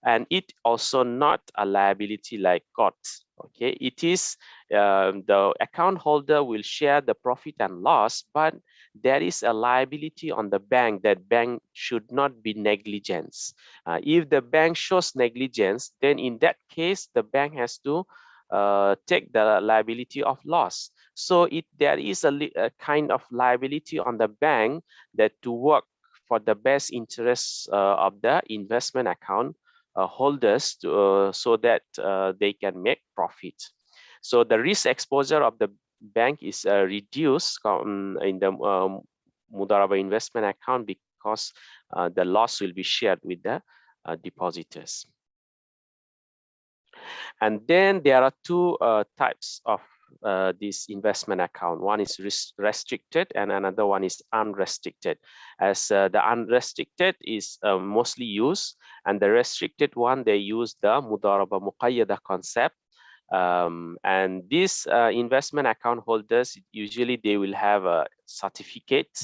And it also not a liability like COTS. Okay, it is the account holder will share the profit and loss, but there is a liability on the bank, that bank should not be negligence. If the bank shows negligence, then in that case, the bank has to take the liability of loss. So there is a kind of liability on the bank, that to work for the best interests of the investment account holders so that they can make profit. So the risk exposure of the bank is reduced in the Mudaraba investment account, because the loss will be shared with the depositors. And then there are two types of this investment account. One is restricted and another one is unrestricted. As the unrestricted is mostly used, and the restricted one, they use the Mudaraba Muqayyada concept. And these investment account holders, usually they will have a certificate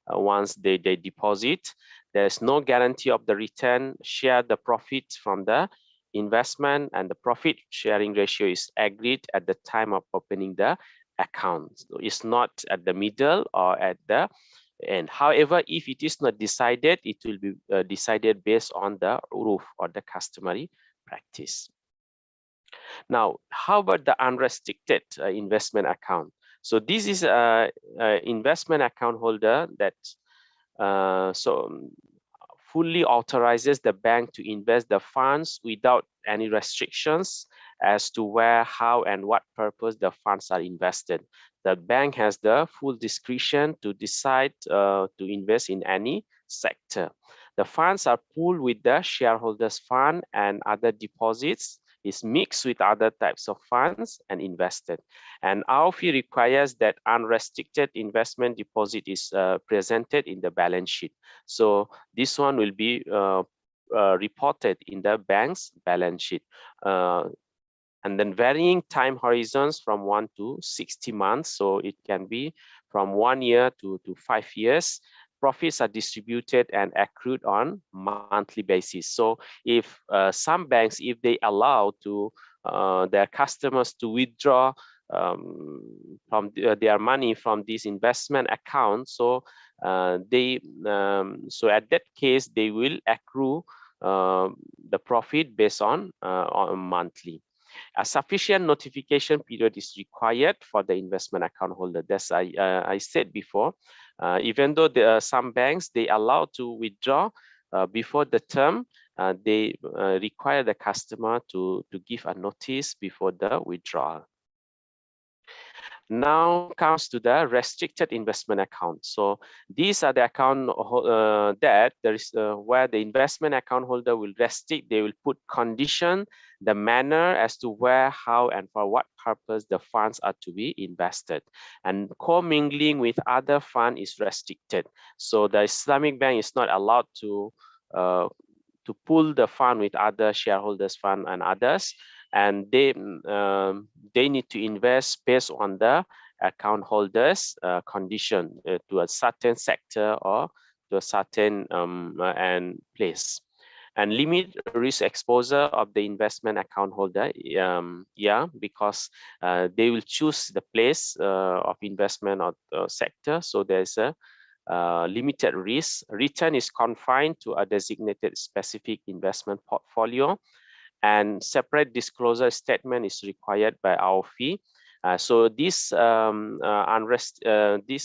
once they deposit. There's no guarantee of the return. Share the profit from the investment, and the profit sharing ratio is agreed at the time of opening the account. So it's not at the middle or at the end. However, if it is not decided, it will be decided based on the uruf or the customary practice. Now, how about the unrestricted investment account? So this is a investment account holder that fully authorizes the bank to invest the funds without any restrictions as to where, how, and what purpose the funds are invested. The bank has the full discretion to decide to invest in any sector. The funds are pooled with the shareholders' fund, and other deposits is mixed with other types of funds and invested. And our fee requires that unrestricted investment deposit is presented in the balance sheet. So this one will be reported in the bank's balance sheet. And then varying time horizons from 1 to 60 months. So it can be from 1 year to 5 years. Profits are distributed and accrued on monthly basis. So if some banks, if they allow to their customers to withdraw from their money from this investment account, so so at that case they will accrue the profit based on monthly. A sufficient notification period is required for the investment account holder. That's I said before. Even though there are some banks, they allow to withdraw before the term, they require the customer to give a notice before the withdrawal. Now comes to the restricted investment account. So these are the account that there is where the investment account holder will restrict. They will put condition, the manner as to where, how, and for what purpose the funds are to be invested. And commingling with other fund is restricted. So the Islamic bank is not allowed to pool the fund with other shareholders fund and others, and they need to invest based on the account holders condition to a certain sector or to a certain and place. And limit risk exposure of the investment account holder. Yeah, because they will choose the place of investment or sector. So there's a limited risk. Return is confined to a designated specific investment portfolio, and separate disclosure statement is required by our fee. So this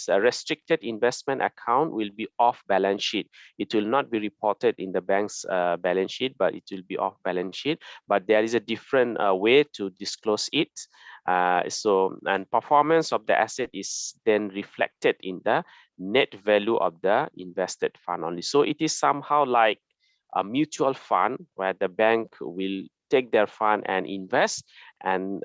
restricted investment account will be off balance sheet. It will not be reported in the bank's balance sheet, but it will be off balance sheet. But there is a different way to disclose it. And performance of the asset is then reflected in the net value of the invested fund only. So it is somehow like a mutual fund where the bank will take their fund and invest, and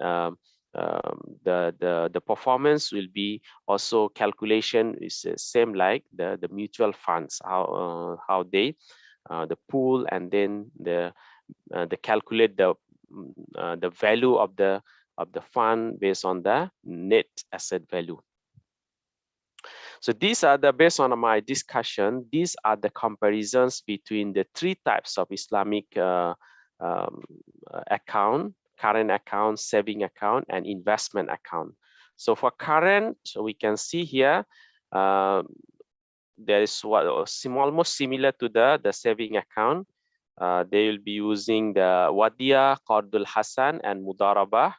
the performance will be also calculation is same like the mutual funds, how they the pool, and then the calculate the value of the fund based on the net asset value. So these are the, based on my discussion, these are the comparisons between the three types of Islamic account: current account, saving account, and investment account. So for current, we can see here, there is what almost similar to the saving account. They will be using the Wadia, Qardul Hasan, and Mudaraba.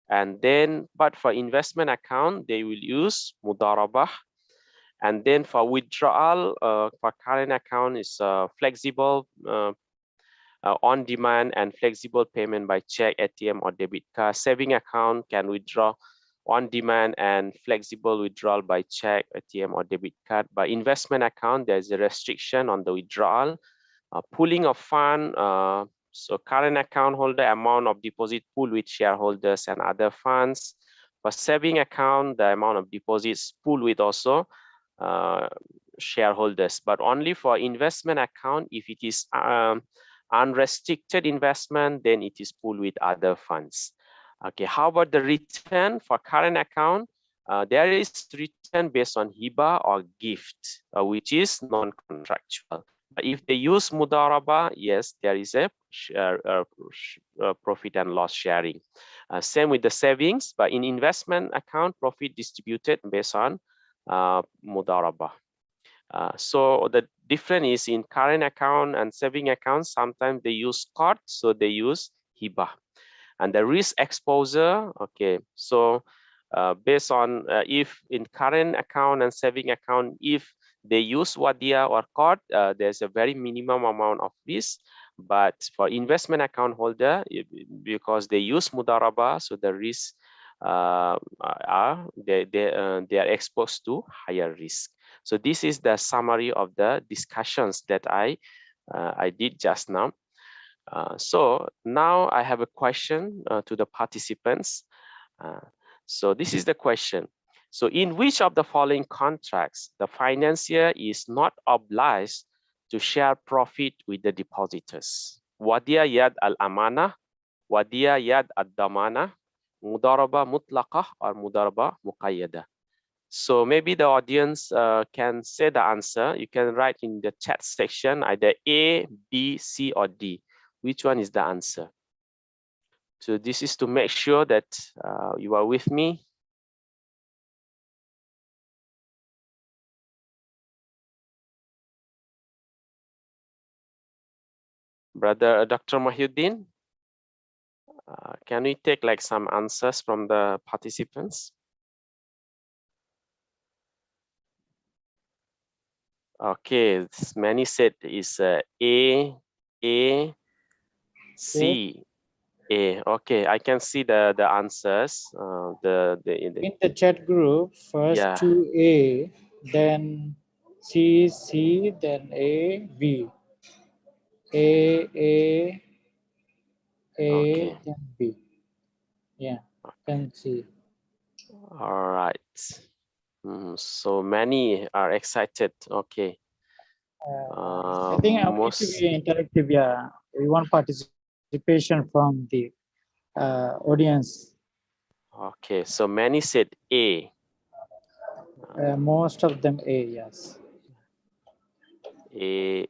And then, but for investment account, they will use Mudaraba. And then for withdrawal, for current account is flexible, on demand, and flexible payment by check, ATM, or debit card. Saving account can withdraw on demand and flexible withdrawal by check, ATM, or debit card. By investment account, there's a restriction on the withdrawal. Pooling of fund, so current account holder amount of deposit pool with shareholders and other funds. For saving account, the amount of deposits pool with also shareholders, but only for investment account, if it is unrestricted investment, then it is pooled with other funds. Okay, how about the return for current account? There is return based on hiba or gift, which is non-contractual. But if they use Mudaraba, yes, there is a profit and loss sharing. Same with the savings, but in investment account, profit distributed based on Mudaraba. So the difference is in current account and saving account, sometimes they use qard, so they use hiba. And the risk exposure, okay, so based on if in current account and saving account, if they use wadia or qard, there's a very minimum amount of risk. But for investment account holder, because they use Mudaraba, so the risk they are exposed to higher risk. So this is the summary of the discussions that I did just now. So now I have a question to the participants. So this is the question. So in which of the following contracts the financier is not obliged to share profit with the depositors? Wadia yad al-amana, wadia yad ad-damana, mudaraba mutlaqah, or mudaraba muqayyada. So maybe the audience can say the answer. You can write in the chat section either A, B, C, or D. Which one is the answer? So this is to make sure that you are with me. Brother Dr. Mahyuddin, can we take like some answers from the participants? Okay, many said is A, C, A. Okay, I can see the answers. In the chat group, first yeah. 2A, then C, then A, B. A, Okay. then B. Yeah, then C. All right. So many are excited. Okay. I think I want to Most. be interactive. Yeah, we want participation from the audience. Okay, so many said A. Most of them A, yes. A.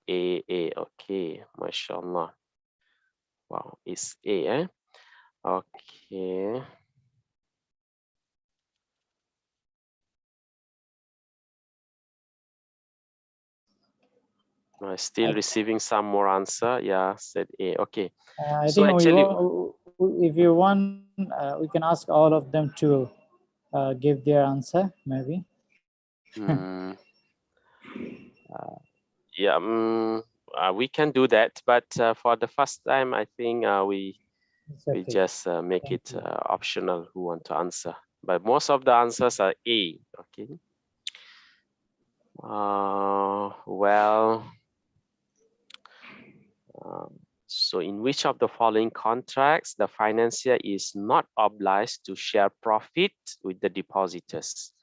Okay, mashallah. Wow, it's A, eh? Okay. I'm still receiving some more answer. Yeah, said A. Okay. I So think actually, if you want, we can ask all of them to give their answer, maybe. yeah, we can do that. But for the first time, I think we Okay. just make Thank it you. optional who want to answer. But most of the answers are A. Okay. Well. So in which of the following contracts the financier is not obliged to share profit with the depositors?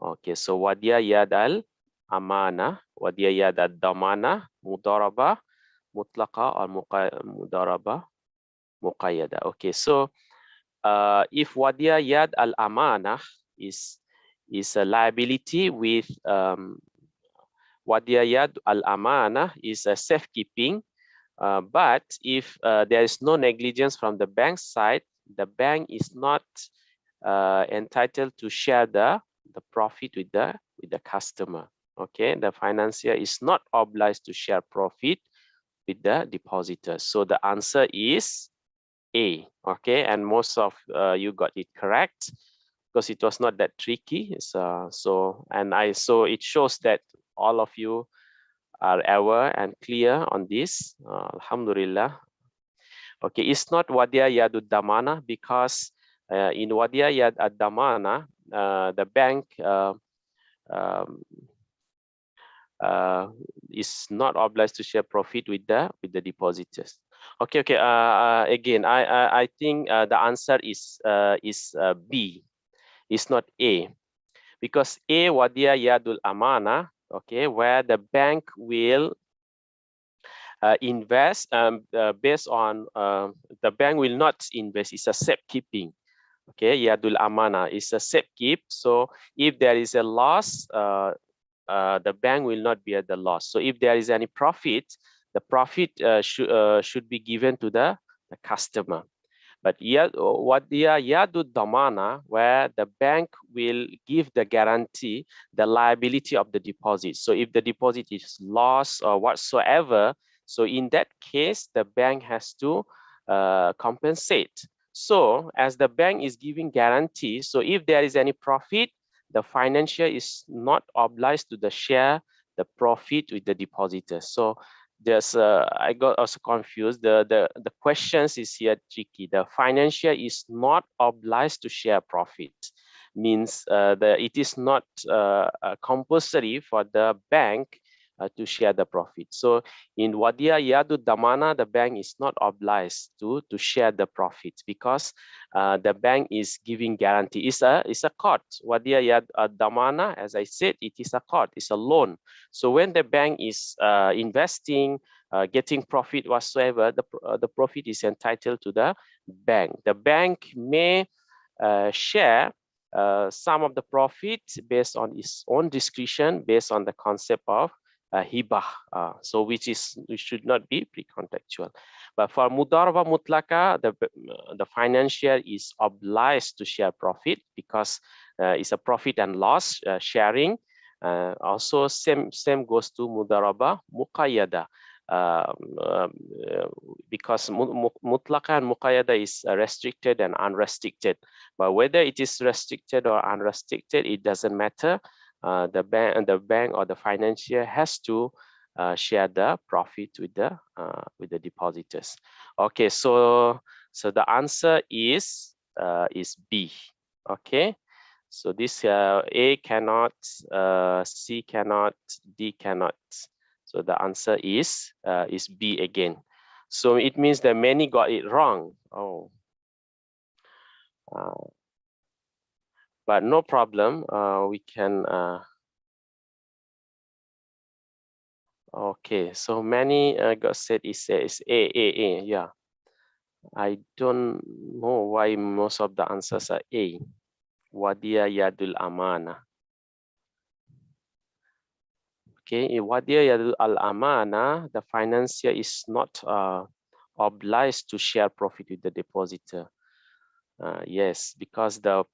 Okay, so wadia yad al amana, wadia yad al damana, mudaraba, mutlaqa or mudaraba, muqayyada. Okay, so if wadia yad al amana is a liability with wadia yad al amana is a safekeeping. But if there is no negligence from the bank side, the bank is not entitled to share the profit with the customer. Okay, the financier is not obliged to share profit with the depositor. So the answer is A. Okay, and most of you got it correct because it was not that tricky. So it shows that all of you are aware and clear on this. Alhamdulillah. Okay, it's not wadia yadud damana because in wadia yad ad damana, the bank um, is not obliged to share profit with the depositors. Okay. Again, I think the answer is B. It's not A, because A wadia yadul amana. Okay, where the bank will invest based on the bank will not invest. It's a safekeeping. Okay, yadul amana is a safekeep. So if there is a loss, the bank will not be at the loss. So if there is any profit, the profit should be given to the customer. But what the yadu damana, where the bank will give the guarantee, the liability of the deposit. So if the deposit is lost or whatsoever, so in that case, the bank has to compensate. So as the bank is giving guarantee, so if there is any profit, the financier is not obliged to share the profit with the depositor. So there's I got also confused. The questions is here tricky. The financier is not obliged to share profit, means it is not compulsory for the bank to share the profit. So in wadia yadu damana, the bank is not obliged to share the profits because the bank is giving guarantee. It's a court. Wadia yad damana, as I said, it is a court. It's a loan. So when the bank is investing, getting profit whatsoever, the profit is entitled to the bank. The bank may share some of the profit based on its own discretion, based on the concept of hibah, so which should not be pre-contractual. But for mudaraba mutlaka, the financier is obliged to share profit because it's a profit and loss sharing. Also, same goes to mudaraba muqayyada. Because mutlaka and muqayyada is restricted and unrestricted. But whether it is restricted or unrestricted, it doesn't matter. The bank or the financier has to share the profit with the depositors. Okay, so the answer is B. Okay, so this A cannot, C cannot, D cannot. So the answer is B again. So it means that many got it wrong. Oh. But no problem. We can. Okay, so many got said is A. Yeah, I don't know why most of the answers are A. Wadia yadul amana. Okay, in Wadia Yadul Al-Amana, the financier is not obliged to share profit with the depositor. Yes, because the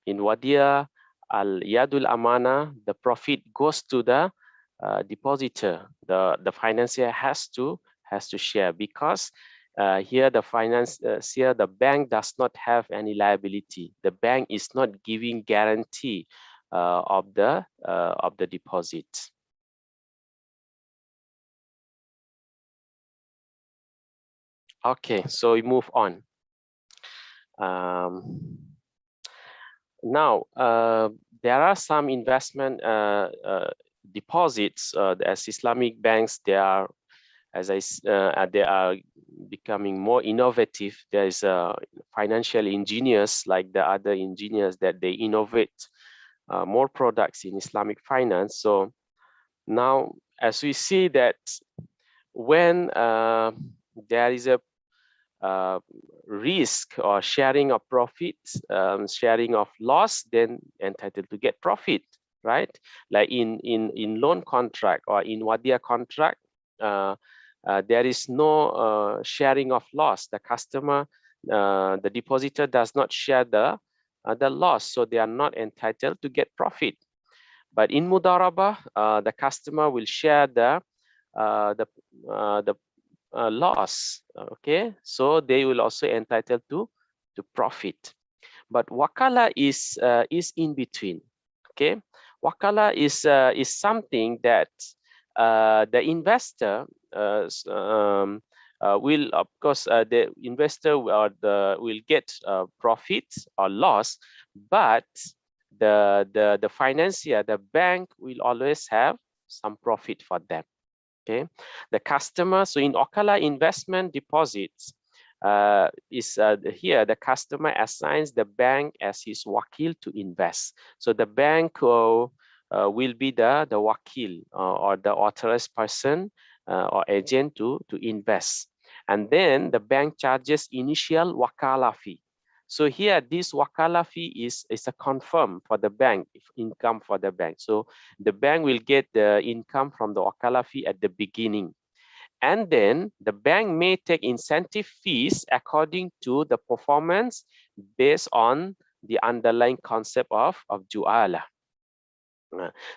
in Wadia Al-Yadul Amana, the profit goes to the depositor. The financier has to share, because here the financier, the bank does not have any liability. The bank is not giving guarantee of the deposit. Okay, so we move on. Now, there are some investment deposits as Islamic banks. They are, they are becoming more innovative. There is financial engineers like the other engineers that they innovate more products in Islamic finance. So now, as we see that when there is a risk or sharing of profits, sharing of loss, then entitled to get profit, right? Like in loan contract or in Wadia contract, there is no sharing of loss. The customer, the depositor does not share the loss, so they are not entitled to get profit. But in Mudaraba, the customer will share the loss. Okay, so they will also entitled to profit. But wakala is in between. Okay, wakala is something that the investor will, of course, the investor will get profit or loss, but the financier, the bank, will always have some profit for them. Okay, the customer. So in Okala investment deposits, here the customer assigns the bank as his wakil to invest. So the bank will be the wakil or the authorized person or agent to invest, and then the bank charges initial wakala fee. So here, this wakala fee is a confirm for the bank, income for the bank. So the bank will get the income from the wakala fee at the beginning. And then the bank may take incentive fees according to the performance based on the underlying concept of juala.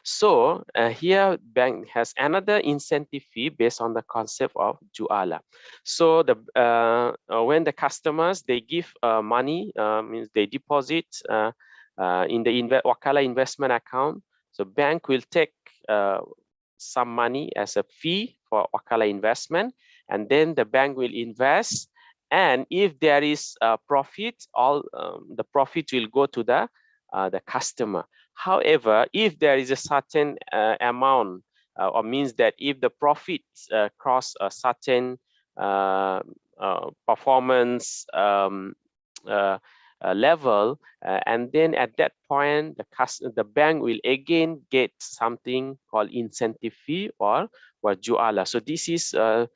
So here bank has another incentive fee based on the concept of juala. So the when the customers, they give money, means they deposit in the wakala investment account. So bank will take some money as a fee for wakala investment, and then the bank will invest. And if there is a profit, all the profit will go to the customer. However, if there is a certain amount, or means that if the profits cross a certain performance level, and then at that point, the bank will again get something called incentive fee or juala. So this is to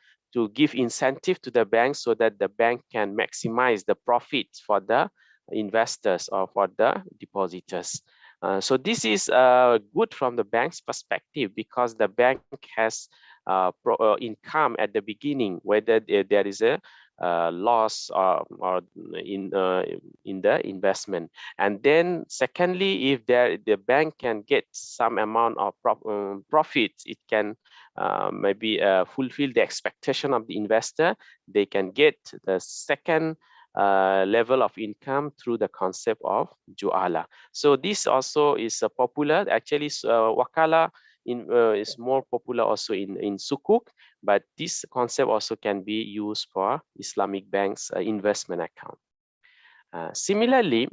give incentive to the bank so that the bank can maximize the profits for the investors or for the depositors. So this is good from the bank's perspective, because the bank has income at the beginning, whether there is a loss or in the investment. And then secondly, if the bank can get some amount of profits, it can maybe fulfill the expectation of the investor. They can get the second level of income through the concept of juala. So this also is popular. Actually, wakala is more popular also in sukuk, but this concept also can be used for Islamic banks investment account. Similarly,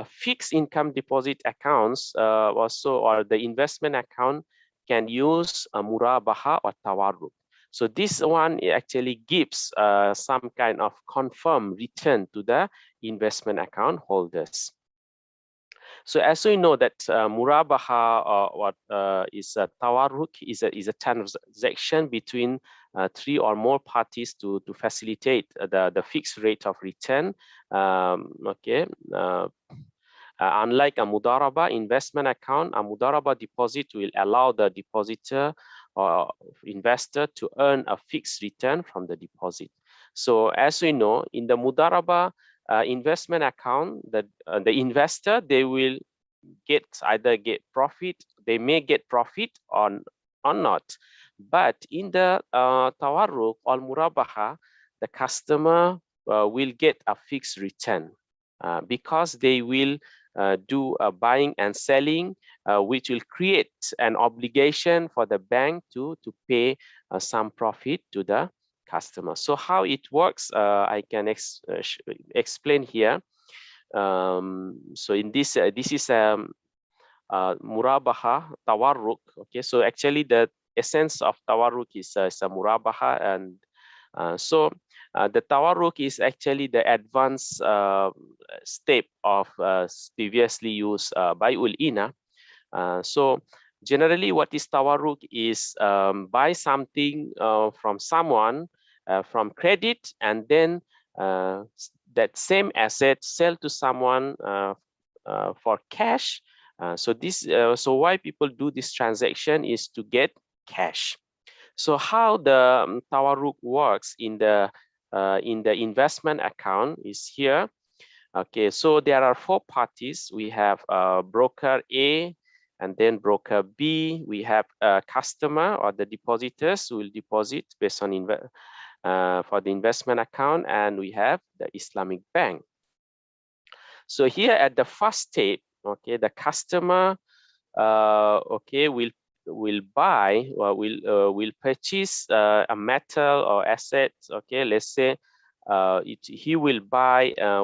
fixed income deposit accounts also, or the investment account, can use murabaha or tawarruk. So this one actually gives some kind of confirmed return to the investment account holders. So as we know that murabaha is a tawarruk is a transaction between 3 or more parties to facilitate the fixed rate of return. Okay. Unlike a Mudaraba investment account, a Mudaraba deposit will allow the depositor or investor to earn a fixed return from the deposit. So as we know, in the Mudaraba investment account, the investor, they will either get profit, they may get profit or not. But in the Tawarruk or Murabaha, the customer will get a fixed return because they will do buying and selling, which will create an obligation for the bank to pay some profit to the customer. So how it works, I can explain here. So in this, this is Murabaha Tawarruk. Okay, so actually the essence of Tawarruk is a Murabaha, and the Tawarruk is actually the advanced step of previously used Bai'ul Ina. So generally what is Tawarruk is buy something from someone from credit, and then that same asset sell to someone for cash. So why people do this transaction is to get cash. So how the Tawarruk works in the investment account is here. Okay, so there are 4 parties. We have broker A, and then broker B. We have a customer or the depositors who will deposit based on for the investment account, and we have the Islamic bank. So here at the first step, okay, the customer okay will buy or will purchase a metal or asset. Okay, let's say he will buy a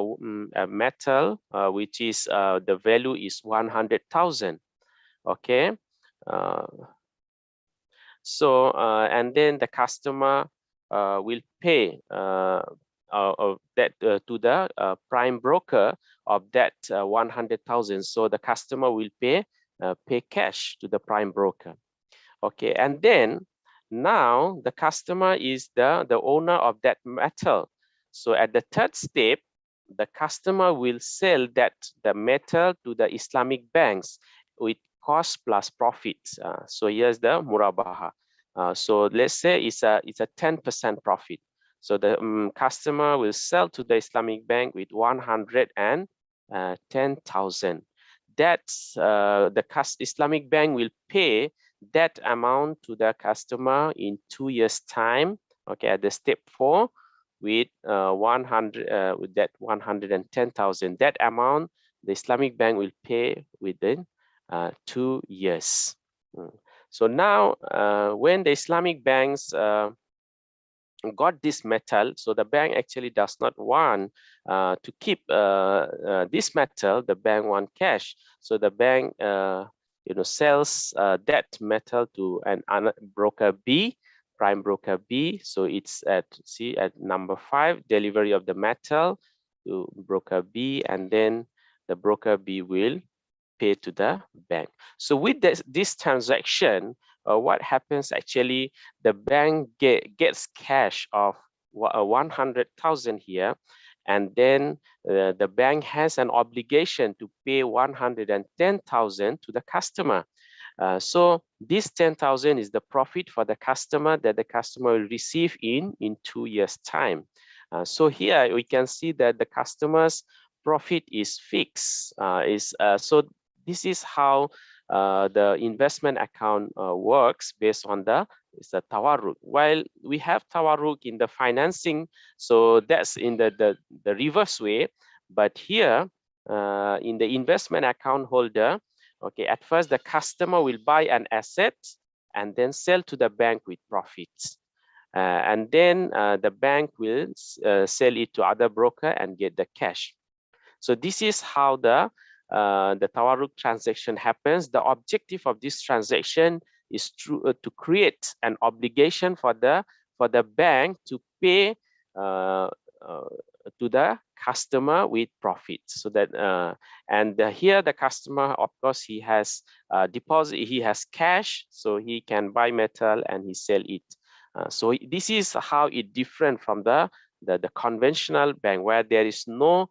metal which is the value is 100,000. Okay, so and then the customer will pay that to the prime broker of that 100,000. So the customer will pay cash to the prime broker. Okay, and then now the customer is the owner of that metal. So at the third step, the customer will sell the metal to the Islamic banks with cost plus profits. So here's the Murabaha. So let's say it's a 10% profit. So the customer will sell to the Islamic bank with 110,000. That's the Islamic bank will pay that amount to the customer in 2 years' time. Okay, at the step 4, with with that 110,000. That amount the Islamic bank will pay within 2 years. So now, when the Islamic banks got this metal, so the bank actually does not want to keep this metal. The bank want cash, so the bank sells that metal to an broker B, prime broker B. So it's at number 5, delivery of the metal to broker B, and then the broker B will pay to the bank. So with this transaction, what happens actually, the bank gets cash of 100,000 here, and then the bank has an obligation to pay 110,000 to the customer. So this 10,000 is the profit for the customer that the customer will receive in 2 years' time. So here we can see that the customer's profit is fixed. So this is how the investment account works based on the Tawarruk. While we have Tawarruk in the financing, so that's in the reverse way. But here in the investment account holder, okay, at first the customer will buy an asset and then sell to the bank with profits. And then the bank will sell it to other broker and get the cash. So this is how the Tawarruk transaction happens. The objective of this transaction is to create an obligation for the bank to pay to the customer with profits. So that here the customer, of course, he has deposit, he has cash, so he can buy metal and he sell it. So this is how it different from the conventional bank, where there is no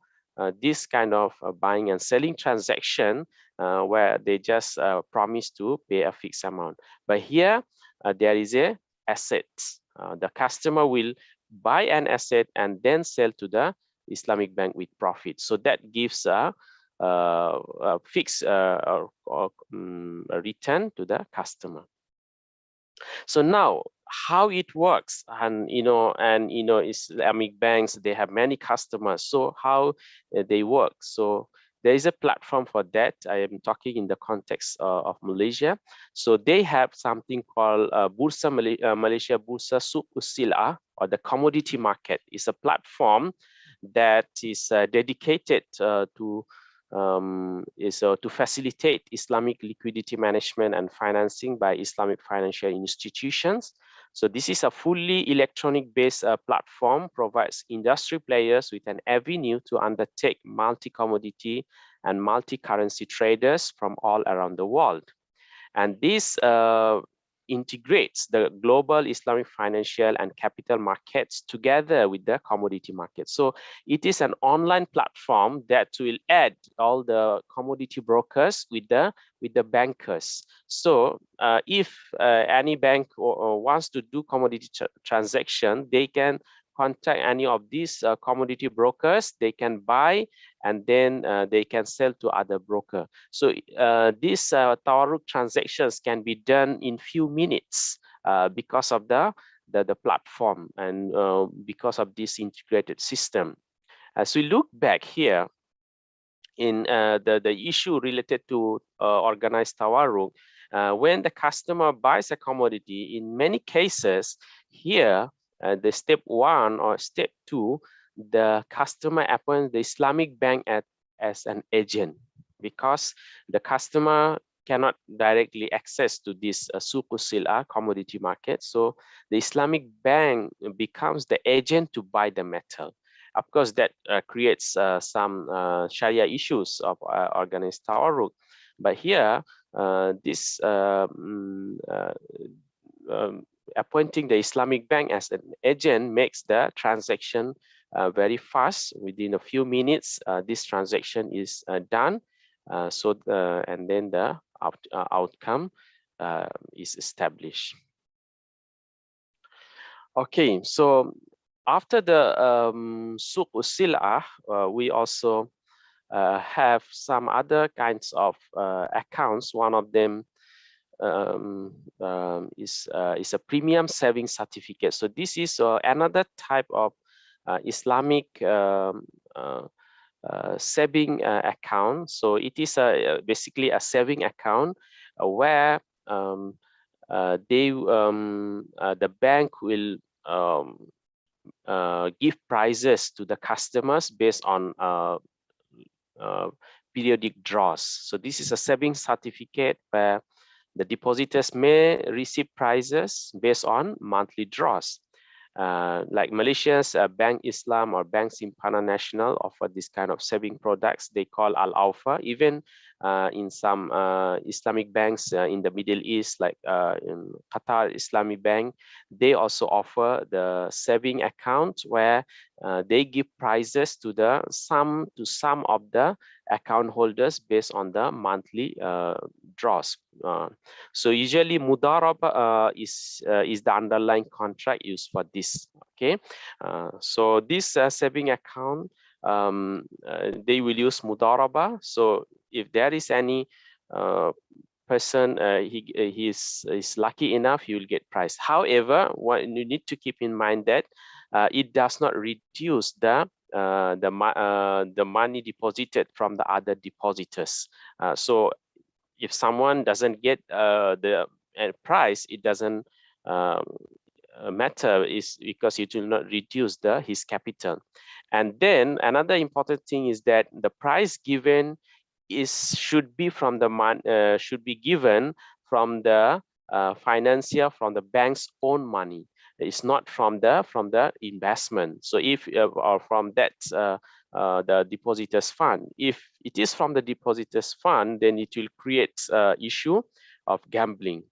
this kind of buying and selling transaction where they just promise to pay a fixed amount. But here there is a asset. The customer will buy an asset and then sell to the Islamic bank with profit. So that gives a fixed a return to the customer. So now how it works, and Islamic banks, they have many customers. So how they work? So there is a platform for that. I am talking in the context of Malaysia. So they have something called Bursa Malaysia Bursa Suq Usila, or the commodity market. It's a platform that is dedicated to facilitate Islamic liquidity management and financing by Islamic financial institutions. So this is a fully electronic-based platform, provides industry players with an avenue to undertake multi-commodity and multi-currency traders from all around the world. And this integrates the global Islamic financial and capital markets together with the commodity market. So it is an online platform that will add all the commodity brokers with the bankers. So if any bank wants to do commodity transaction, they can contact any of these commodity brokers. They can buy and then they can sell to other broker. So these Tawarruk transactions can be done in few minutes because of the platform and because of this integrated system. As we look back here in the issue related to organized Tawarruk, when the customer buys a commodity, in many cases here, the step 1 or step 2, the customer appoints the Islamic bank as an agent, because the customer cannot directly access to this suq sila commodity market. So the Islamic bank becomes the agent to buy the metal. Of course, that creates some Sharia issues of organized Tawarruk. But here, this appointing the Islamic bank as an agent makes the transaction very fast. Within a few minutes, this transaction is done. And then the outcome is established. Okay, so after the suq usila, we also have some other kinds of accounts. One of them is a premium savings certificate. So this is another type of Islamic saving account. So it is basically a saving account where the bank will give prizes to the customers based on periodic draws. So this is a savings certificate where the depositors may receive prizes based on monthly draws. Like Malaysia's Bank Islam or Bank Simpanan Nasional offer this kind of saving products. They call Al-Awfa. Even in some Islamic banks in the Middle East, like in Qatar Islamic Bank, they also offer the saving account where they give prizes to some of the account holders based on the monthly draws. So usually Mudaraba is the underlying contract used for this. Okay, so this saving account, they will use Mudaraba. So if there is any person he is lucky enough, he will get prize. However, what you need to keep in mind that it does not reduce the money deposited from the other depositors. So if someone doesn't get the price, it doesn't matter, is because it will not reduce his capital. And then another important thing is that the price given should be given from the financier, from the bank's own money. It's not from the investment. So if or from that the depositors fund, if it is from the depositors fund, then it will create issue of gambling.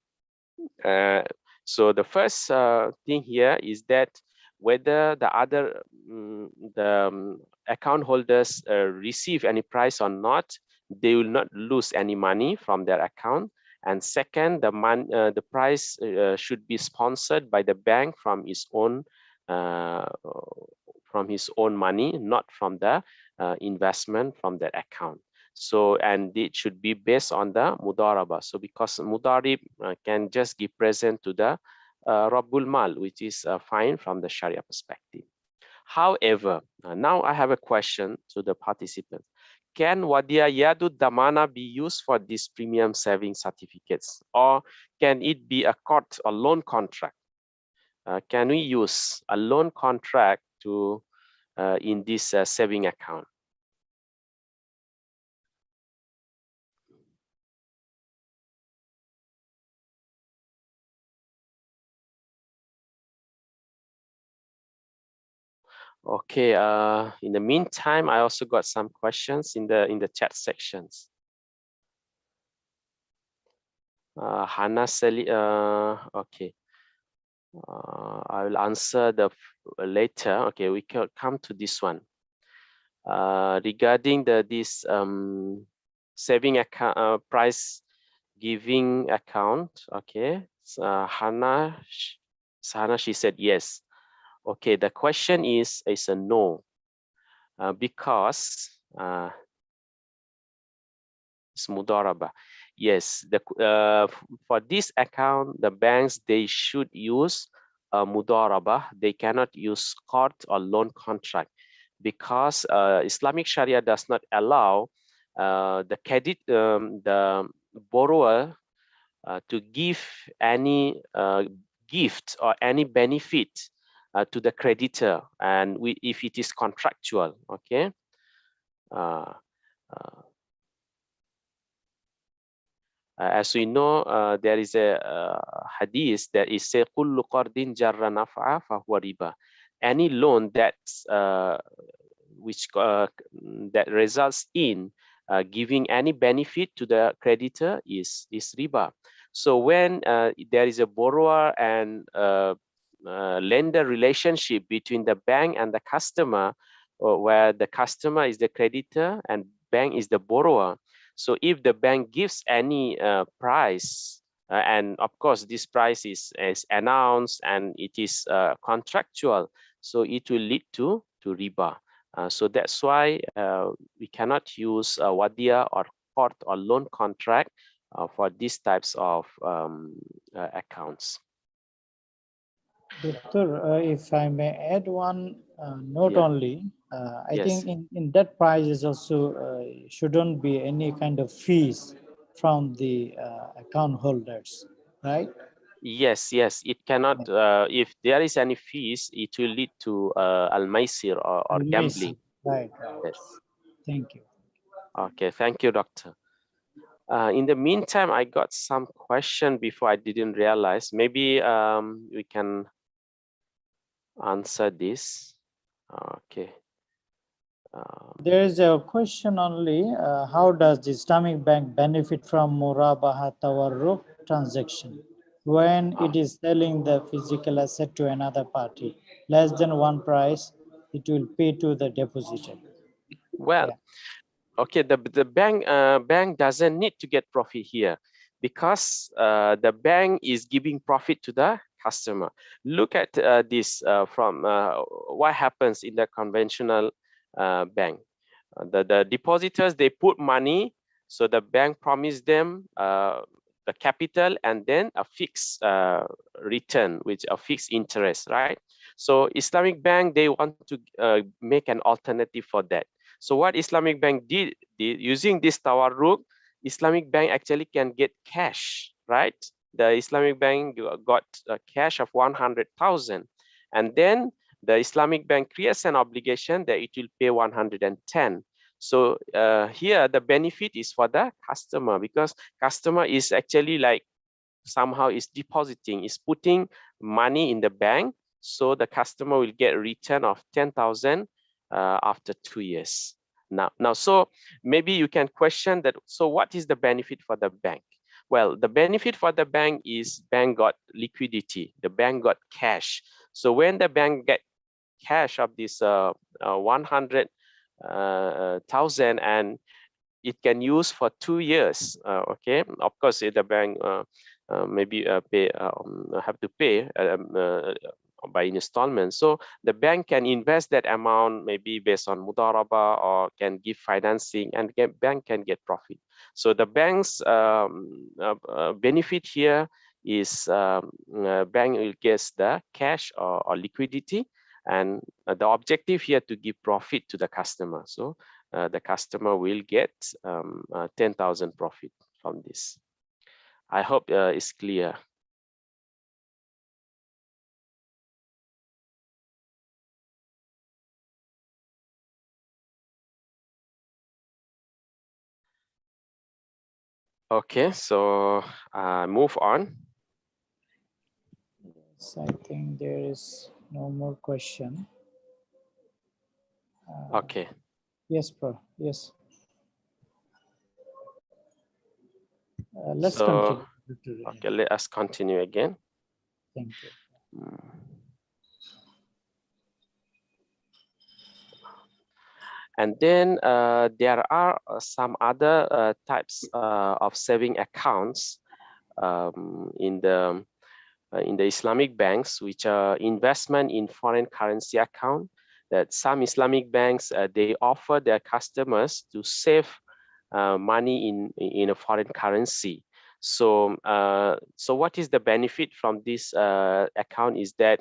So the first thing here is that whether the other account holders receive any price or not, they will not lose any money from their account. And second, the price should be sponsored by the bank from his own money, not from the investment from that account. So, and it should be based on the Mudaraba. So because Mudarib can just give present to the Rabbul Mal, which is fine from the Sharia perspective. However, now I have a question to the participants. Can Wadia Yadu Damana be used for these premium saving certificates, or can it be a court or loan contract? Can we use a loan contract to in this saving account? Okay. In the meantime, I also got some questions in the chat sections. Hannah Sally, okay. I will answer later. Okay, we can come to this one. Regarding this saving account, price giving account. Okay, Hannah, she said yes. Okay, the question is a no, because it's Mudaraba. Yes, for this account, the banks, they should use Mudaraba. They cannot use court or loan contract, because Islamic Sharia does not allow the borrower to give any gift or any benefit to the creditor, and if it is contractual. Okay. As we know, there is a hadith that is say kullu qardin jarra naf'a fahuwa riba. Any loan that results in giving any benefit to the creditor is riba. So when there is a borrower and lender relationship between the bank and the customer, where the customer is the creditor and bank is the borrower. So if the bank gives any price, and of course this price is announced and it is contractual, so it will lead to riba. So that's why we cannot use wadia or court or loan contract for these types of accounts. Doctor, if I may add one note only, I Yes. think in that price is also shouldn't be any kind of fees from the account holders, right? Yes, it cannot. If there is any fees, it will lead to al-maisir or gambling. Right. Yes. Thank you. Okay, thank you, doctor. In the meantime, I got some question before I didn't realize. Maybe we can answer this. Okay. There is a question only, how does the Islamic bank benefit from Muraba Tawarruk transaction when it is selling the physical asset to another party? Less than one price, it will pay to the depositor. Well, okay, the bank doesn't need to get profit here, because the bank is giving profit to the customer. Look at this from what happens in the conventional bank. The depositors, they put money, so the bank promised them the capital and then a fixed return, which a fixed interest, right? So Islamic bank, they want to make an alternative for that. So what Islamic bank did using this tawarruk, Islamic bank actually can get cash, right? The Islamic bank got cash of 100,000, and then the Islamic bank creates an obligation that it will pay 110. So here the benefit is for the customer, because customer is actually like somehow is depositing, is putting money in the bank. So the customer will get a return of 10,000 after 2 years. Now, so maybe you can question that. So what is the benefit for the bank? Well, the benefit for the bank is bank got liquidity. The bank got cash. So when the bank get cash of this 100 thousand, and it can use for 2 years. Okay, of course, the bank maybe have to pay by installment. So the bank can invest that amount maybe based on Mudaraba, or can give financing, and bank can get profit. So the bank's benefit here is bank will get the cash or liquidity, and the objective here to give profit to the customer. So the customer will get 10,000 profit from this. I hope it's clear. Okay, so move on. Yes, I think there is no more question. Okay. Yes, bro. Yes. Let's So, continue. okay, let us continue again. Thank you. And then there are some other types of saving accounts in the Islamic banks, which are investment in foreign currency account. That some Islamic banks they offer their customers to save money in a foreign currency. So so what is the benefit from this account is that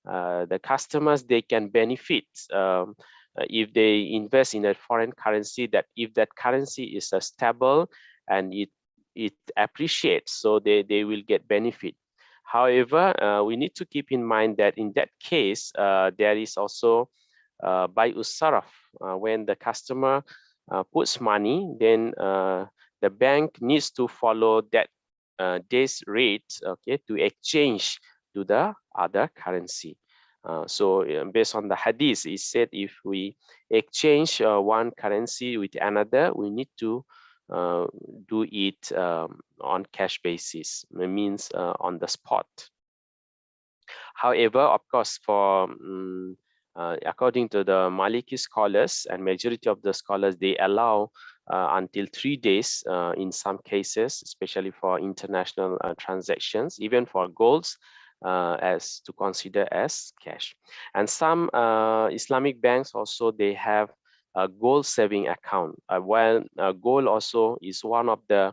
the customers, they can benefit if they invest in a foreign currency, that if that currency is stable and it appreciates, so they will get benefit. However, we need to keep in mind that in that case, there is also buy usaraf. When the customer puts money, then the bank needs to follow that day's rate, okay, to exchange to the other currency. So based on the hadith, it said if we exchange one currency with another, we need to do it on cash basis. It means on the spot. However, of course, for according to the Maliki scholars and majority of the scholars, they allow until 3 days in some cases, especially for international transactions, even for golds, as to consider as cash. And some Islamic banks also, they have a gold saving account. While gold also is one of the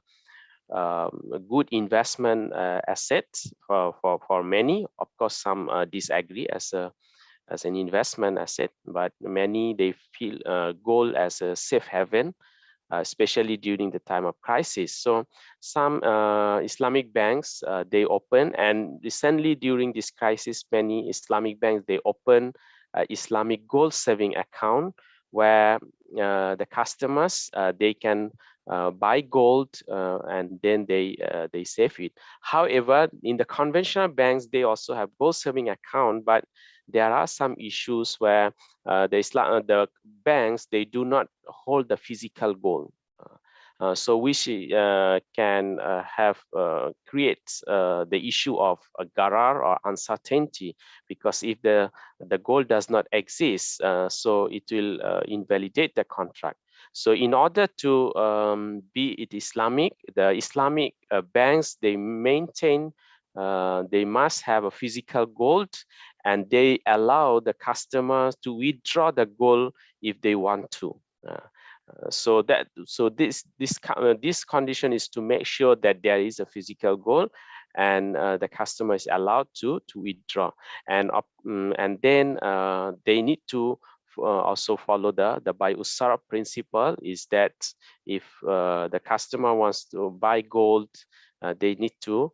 a good investment asset for many. Of course, some disagree as an investment asset, but many, they feel gold as a safe haven, especially during the time of crisis. So some Islamic banks, they open, and recently during this crisis, many Islamic banks, they open Islamic gold saving account, where the customers, they can buy gold and then they save it. However, in the conventional banks, they also have gold saving account, but there are some issues where the banks, they do not hold the physical gold. So which can create the issue of a garar or uncertainty, because if the gold does not exist, so it will invalidate the contract. So in order to be it Islamic, the Islamic banks, they maintain, they must have a physical gold, and they allow the customers to withdraw the gold if they want to. So this condition is to make sure that there is a physical goal, and the customer is allowed to withdraw, and then they need to also follow the buy usara principle, is that if the customer wants to buy gold, they need to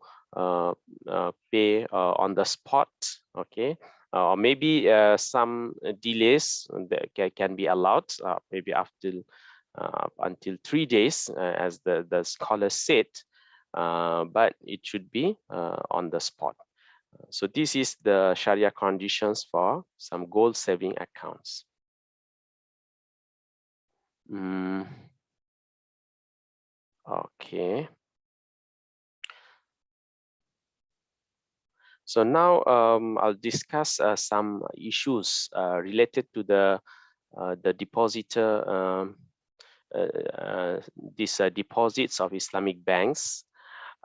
pay on the spot, okay, or maybe some delays that can be allowed, maybe after until 3 days, as the scholar said, but it should be on the spot. So this is the Sharia conditions for some gold saving accounts. Okay. So now I'll discuss some issues related to the the depositor, these deposits of Islamic banks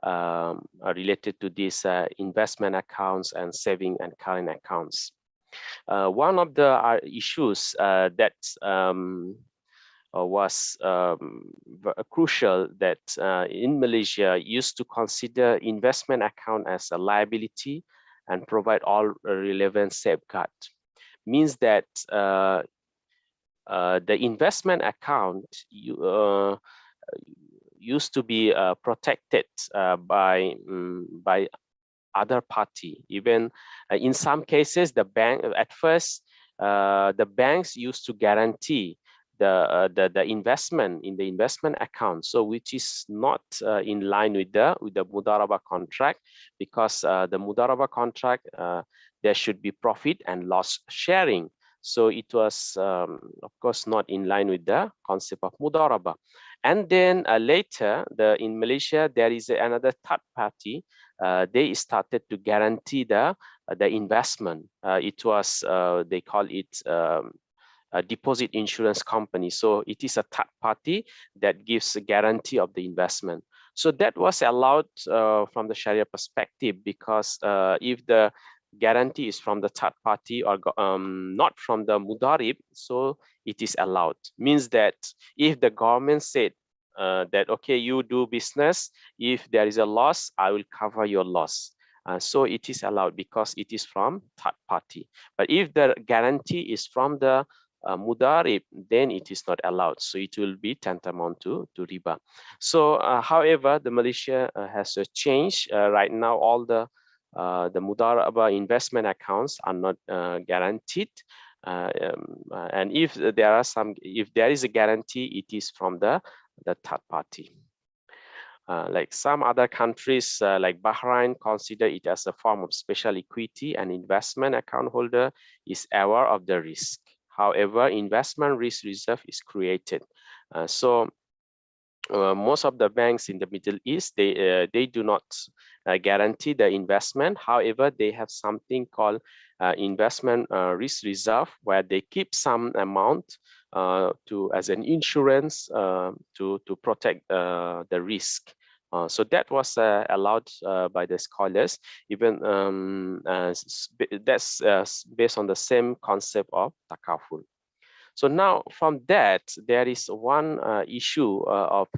are related to these investment accounts and saving and current accounts. One of the issues that was crucial that in Malaysia used to consider investment account as a liability and provide all relevant safeguard. Means that the investment account used to be protected by other party. Even in some cases, the bank at first the banks used to guarantee the investment in the investment account, so which is not in line with the Mudaraba contract, because the Mudaraba contract there should be profit and loss sharing. So it was of course not in line with the concept of Mudaraba. And then later, in Malaysia there is another third party. They started to guarantee the investment. It was they call it a deposit insurance company. So it is a third party that gives a guarantee of the investment. So that was allowed from the Sharia perspective, because if the guarantee is from the third party or not from the mudarib, so it is allowed. Means that if the government said that, okay, you do business, if there is a loss, I will cover your loss. So it is allowed because it is from third party. But if the guarantee is from the mudarib, then it is not allowed. So it will be tantamount to riba. So however, the Malaysia has changed. Right now, all the mudaraba investment accounts are not guaranteed. And if there is a guarantee, it is from the third party. Like some other countries, like Bahrain, consider it as a form of special equity, and investment account holder is aware of the risk. However, investment risk reserve is created. So most of the banks in the Middle East, they do not guarantee the investment. However, they have something called investment risk reserve, where they keep some amount as an insurance to protect the risk. So that was allowed by the scholars. Even that's based on the same concept of takaful. So now from that, there is one issue of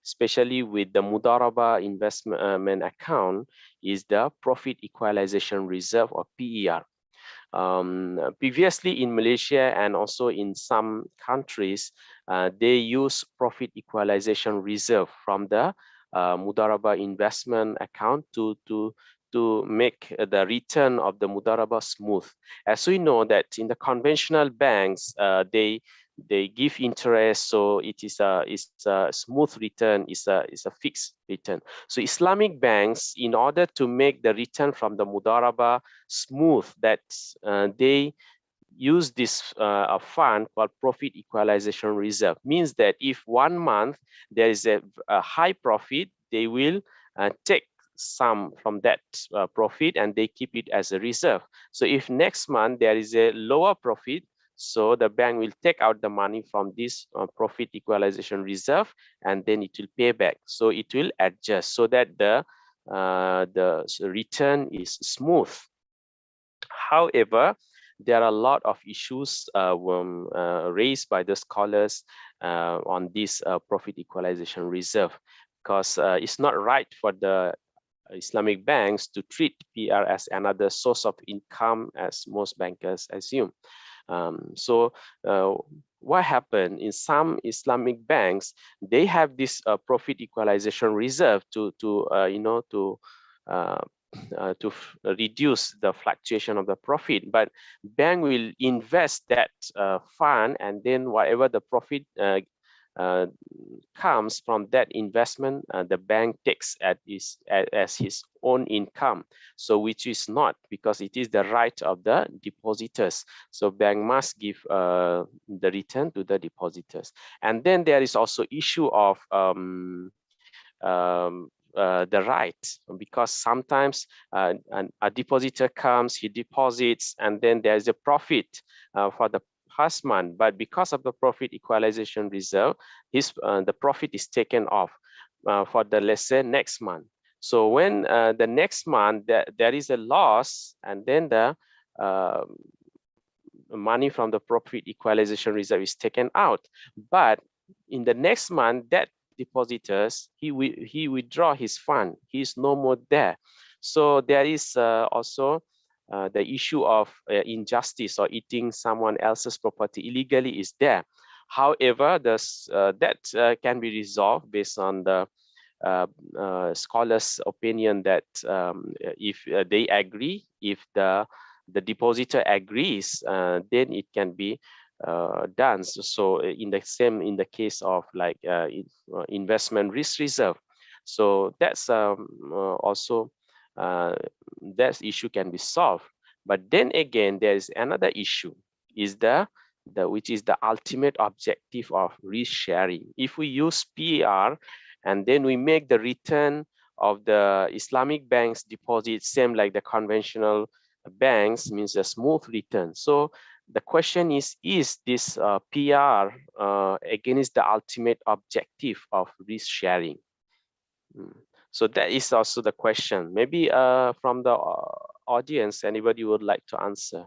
especially with the Mudaraba investment account, is the profit equalization reserve, or PER. Previously in Malaysia and also in some countries, they use profit equalization reserve from the Mudaraba investment account to make the return of the Mudaraba smooth. As we know that in the conventional banks, they give interest, so it's a smooth return, is a fixed return. So Islamic banks, in order to make the return from the Mudaraba smooth, that they use this fund called profit equalization reserve. Means that if 1 month there is a high profit, they will take some from that profit and they keep it as a reserve. So if next month there is a lower profit, so the bank will take out the money from this profit equalization reserve, and then it will pay back. So it will adjust so that the return is smooth. However, there are a lot of issues raised by the scholars on this profit equalization reserve, because it's not right for the Islamic banks to treat PR as another source of income, as most bankers assume. What happened in some Islamic banks, they have this profit equalization reserve to reduce the fluctuation of the profit, but bank will invest that fund, and then whatever the profit comes from that investment, the bank takes as his own income. So which is not, because it is the right of the depositors. So bank must give the return to the depositors. And then there is also issue of the right, because sometimes a depositor comes, he deposits, and then there's a profit for the past month, but because of the profit equalization reserve, the profit is taken off for the, let's say, next month. So when the next month there is a loss, and then the money from the profit equalization reserve is taken out, but in the next month that depositors he withdraw his fund, he is no more there. So there is also the issue of injustice or eating someone else's property illegally is there. However, that can be resolved based on the scholars' opinion that if they agree, if the depositor agrees, then it can be done. So in the case of like investment risk reserve, so that's also that issue can be solved. But then again, there is another issue, is which is the ultimate objective of risk sharing. If we use PER and then we make the return of the Islamic banks deposit same like the conventional banks, means a smooth return. So the question is this PR against the ultimate objective of risk sharing? So that is also the question. Maybe from the audience, anybody would like to answer?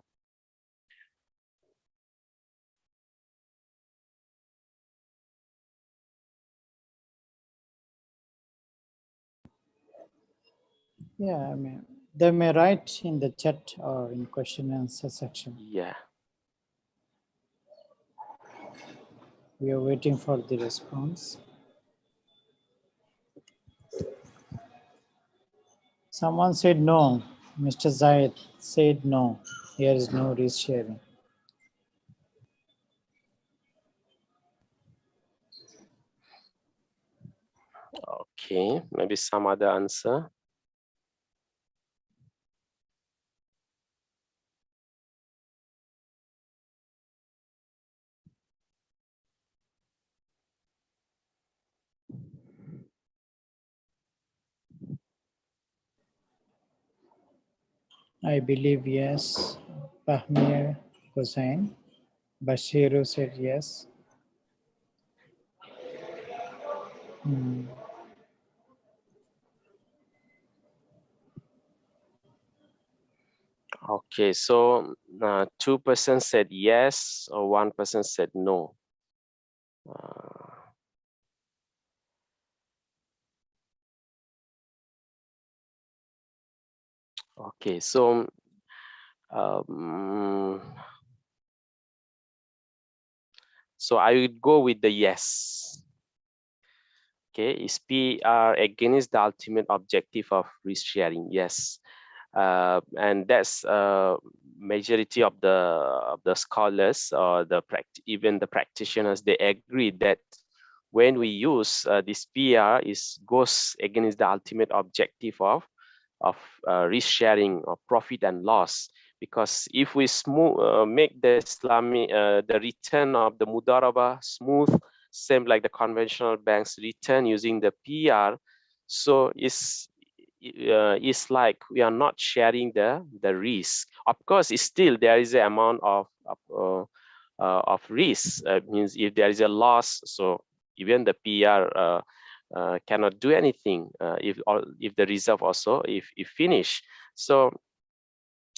Yeah, I mean, they may write in the chat or in question and answer section. Yeah. We are waiting for the response. Someone said no. Mr. Zayed said no. There is no risk sharing. Okay, maybe some other answer. I believe yes. Bahmir Hussain. Bashiru said yes. Okay, so 2% said yes, or 1% said no. Okay, so so I would go with the yes. Okay, is PR against the ultimate objective of risk sharing? Yes, and that's majority of the scholars or even the practitioners, they agree that when we use this PR, goes against the ultimate objective of risk sharing or profit and loss. Because if we make the Islamic the return of the Mudaraba smooth, same like the conventional banks return using the PR, so it's like we are not sharing the risk. Of course, it's still there is an amount of risk. Means if there is a loss, so even the PR cannot do anything if the reserve also if finish. So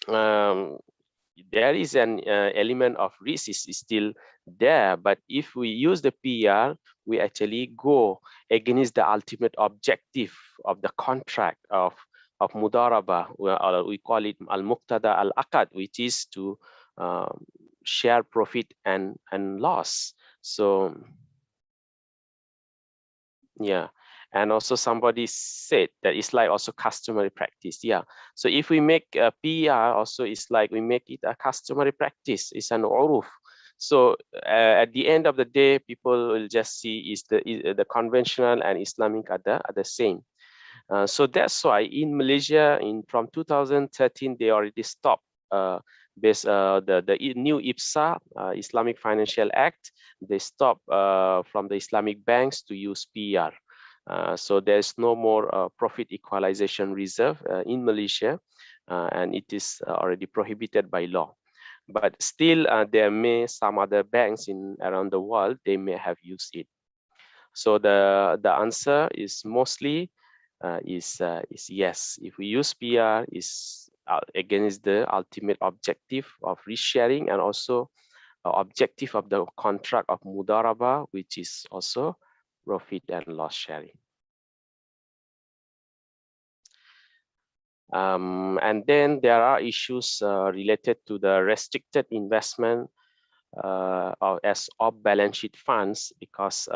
there is an element of risk is still there, but if we use the PR, we actually go against the ultimate objective of the contract of Mudaraba. We call it al-muqtada al-aqad, which is to share profit and loss. So yeah, and also somebody said that it's like also customary practice. Yeah, so if we make a PR, also it's like we make it a customary practice. It's an uruf. So at the end of the day, people will just see is the conventional and Islamic are the same. So that's why in Malaysia, from 2013, they already stopped the new IFSA, Islamic Financial Act. They stopped from the Islamic banks to use PR. So there's no more profit equalization reserve in Malaysia, and it is already prohibited by law. but still there may some other banks in around the world, they may have used it. So the answer is mostly is yes. If we use PR, is against the ultimate objective of risk sharing and also objective of the contract of Mudaraba, which is also profit and loss sharing. And then there are issues related to the restricted investment as off-balance sheet funds, because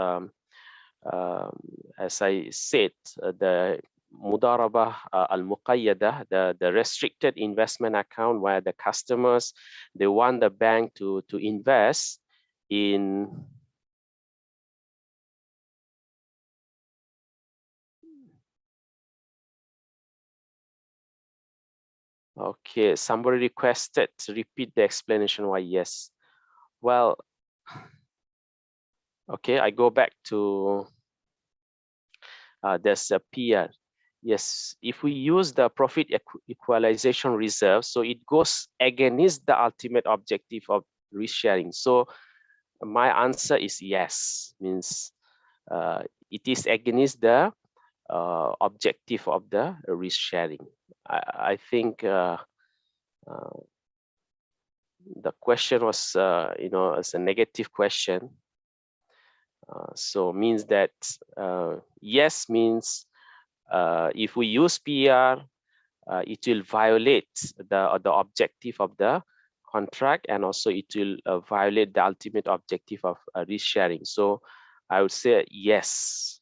as I said, the Mudaraba al-Muqayyada, the restricted investment account where the customers, they want the bank to invest in okay, somebody requested to repeat the explanation why yes. Well, okay, I go back to there's a PR. Yes, if we use the profit equalization reserve, so it goes against the ultimate objective of risk sharing. So my answer is yes, means it is against the objective of the risk sharing. I think the question was, as a negative question. So means that yes means if we use PR, it will violate the objective of the contract, and also it will violate the ultimate objective of risk sharing. So I would say yes.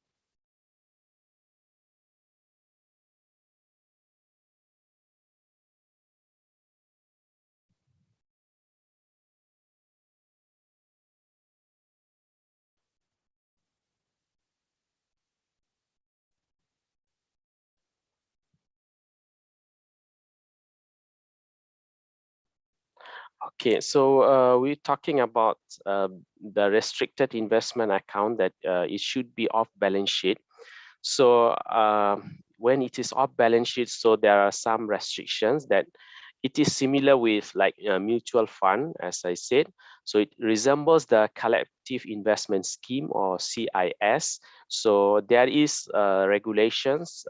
Okay, so we're talking about the restricted investment account that it should be off balance sheet. So when it is off balance sheet, so there are some restrictions that it is similar with like a mutual fund, as I said. So it resembles the collective investment scheme or CIS. So there is regulations,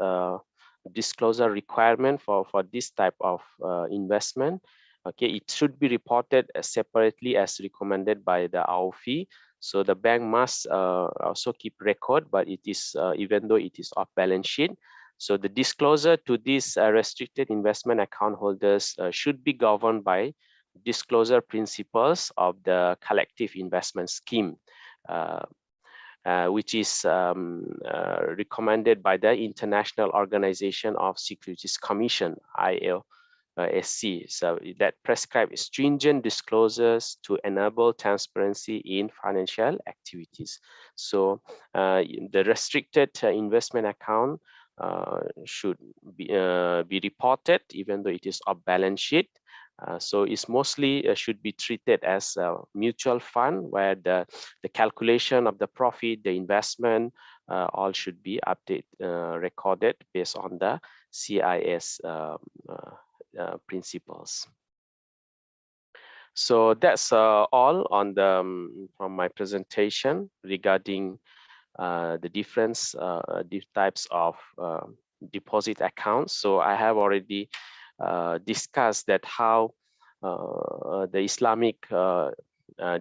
disclosure requirement for this type of investment. Okay, it should be reported separately as recommended by the AOFI. So the bank must also keep record, but it is even though it is off balance sheet. So the disclosure to these restricted investment account holders should be governed by disclosure principles of the collective investment scheme, which is recommended by the International Organization of Securities Commission, ILSC. So that prescribes stringent disclosures to enable transparency in financial activities. So the restricted investment account should be reported even though it is off balance sheet. So it's mostly should be treated as a mutual fund where the calculation of the profit, the investment, all should be recorded based on the CIS principles. So that's all on the from my presentation regarding the different types of deposit accounts. So I have already discussed that how the Islamic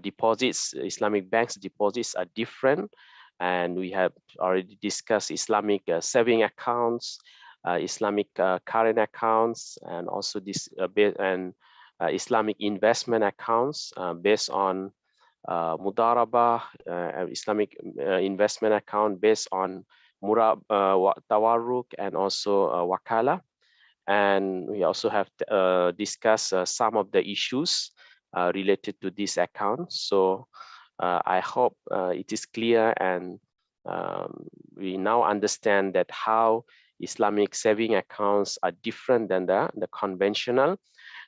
deposits, Islamic banks deposits are different, and we have already discussed Islamic saving accounts, Islamic current accounts, and also this Islamic investment accounts based on Mudaraba, Islamic investment account based on Muraba, Tawarruk, and also Wakala. And we also have discussed some of the issues related to this account. So I hope it is clear, and we now understand that how Islamic saving accounts are different than the conventional.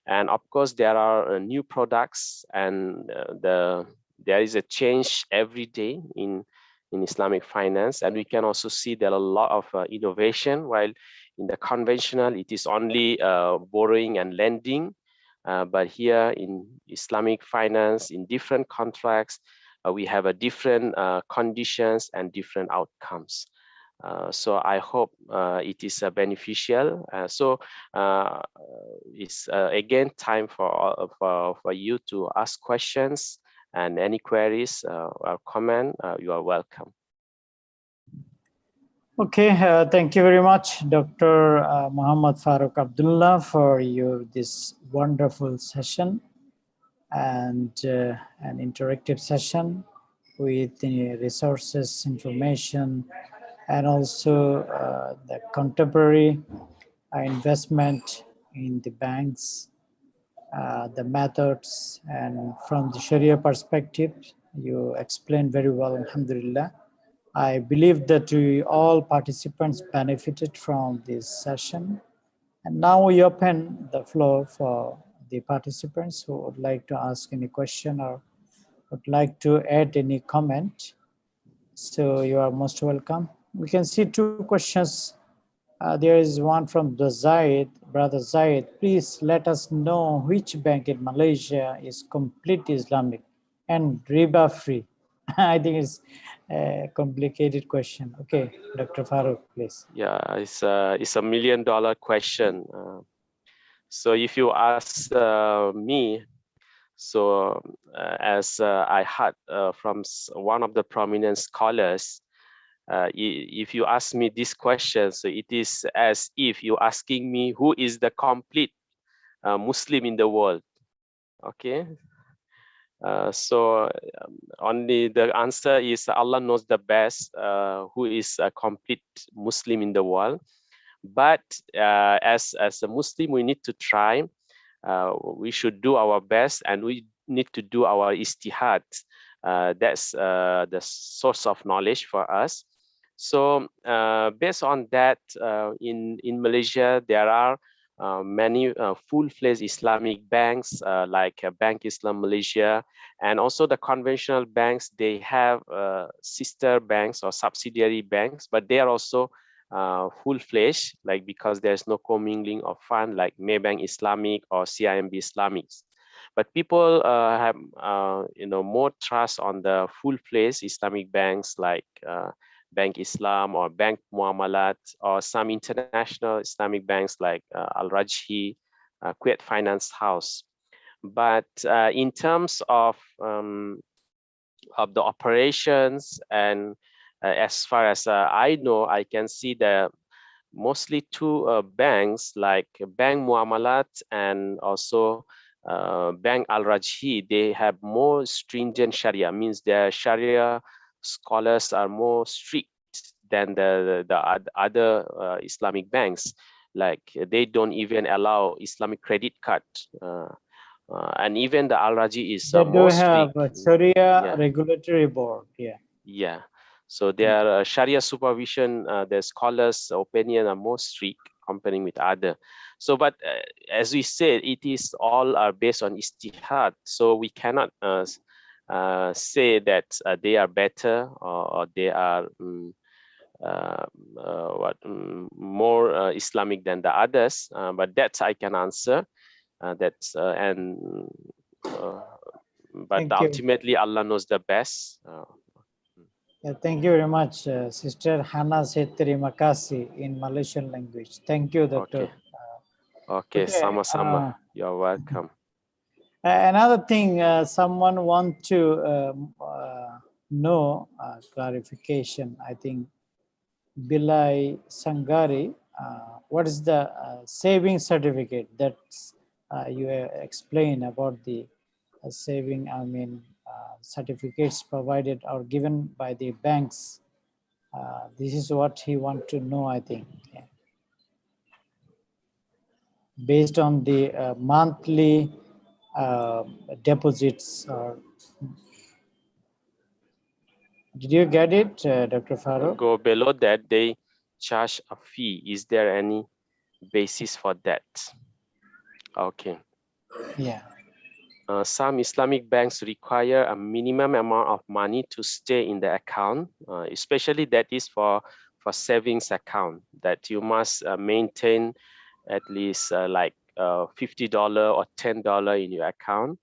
And of course, there are new products, and there is a change every day in Islamic finance. And we can also see there are a lot of innovation, while in the conventional, it is only borrowing and lending. But here in Islamic finance, in different contracts, we have a different conditions and different outcomes. So I hope it is beneficial. It's again time for you to ask questions, and any queries or comment, you are welcome. Okay, thank you very much, Dr. Muhammad Faruk Abdullah, for this wonderful session and an interactive session with the resources, information, and also the contemporary investment in the banks, the methods, and from the Sharia perspective, you explained very well, alhamdulillah. I believe that we all participants benefited from this session. And now we open the floor for the participants who would like to ask any question or would like to add any comment. So you are most welcome. We can see two questions. There is one from the Zaid, brother Zaid. Please let us know which bank in Malaysia is completely Islamic and riba free. I think it's a complicated question. Okay, Dr. Farooq, please. Yeah, it's a $1 million question. So if you ask me, so as I heard from one of the prominent scholars, if you ask me this question, so it is as if you're asking me who is the complete Muslim in the world. Okay. Only the answer is Allah knows the best who is a complete Muslim in the world. But as a Muslim, we need to try. We should do our best, and we need to do our istihad. That's the source of knowledge for us. So based on that, in Malaysia, there are many full-fledged Islamic banks like Bank Islam Malaysia, and also the conventional banks. They have sister banks or subsidiary banks, but they are also full-fledged, like because there's no commingling of fund like Maybank Islamic or CIMB Islamics. But people have more trust on the full-fledged Islamic banks like Bank Islam or Bank Muamalat, or some international Islamic banks like Al Rajhi, Kuwait Finance House. But in terms of the operations, and as far as I know, I can see that mostly two banks like Bank Muamalat and also Bank Al Rajhi, they have more stringent Sharia, means their Sharia scholars are more strict than the other Islamic banks. Like they don't even allow Islamic credit card. And even the Al Rajhi is They do more have strict. a Sharia regulatory board. Yeah. Yeah. So their Sharia supervision, their scholars' opinion are more strict comparing with other. So, but as we said, it is all are based on istihad. So we cannot say that they are better or they are more Islamic than the others. But that I can answer. But Thank you. ultimately, Allah knows the best. Yeah, thank you very much, Sister Hannah said terima kasih in Malaysian language. Thank you, Doctor. Okay, sama-sama. You're welcome. Another thing, someone want to know clarification. I think Bilai Sangari, what is the saving certificate that you explain about the saving? I mean, certificates provided or given by the banks. This is what he want to know, I think. Yeah. Based on the monthly deposits. Did you get it, Dr. Farooq? Go below that, they charge a fee. Is there any basis for that? Okay. Yeah. Some Islamic banks require a minimum amount of money to stay in the account, especially that is for savings account, that you must maintain at least like $50 or $10 in your account.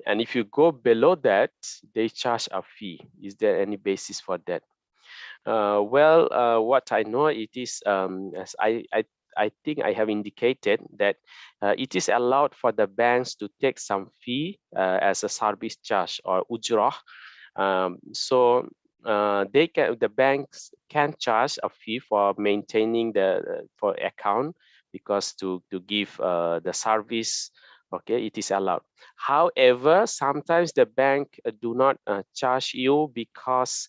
And if you go below that, they charge a fee. Is there any basis for that? Well, what I know it is, as I think I have indicated that it is allowed for the banks to take some fee as a service charge or ujrah. So the banks can charge a fee for maintaining the for account, because to give the service, okay, it is allowed. However, sometimes the bank do not charge you because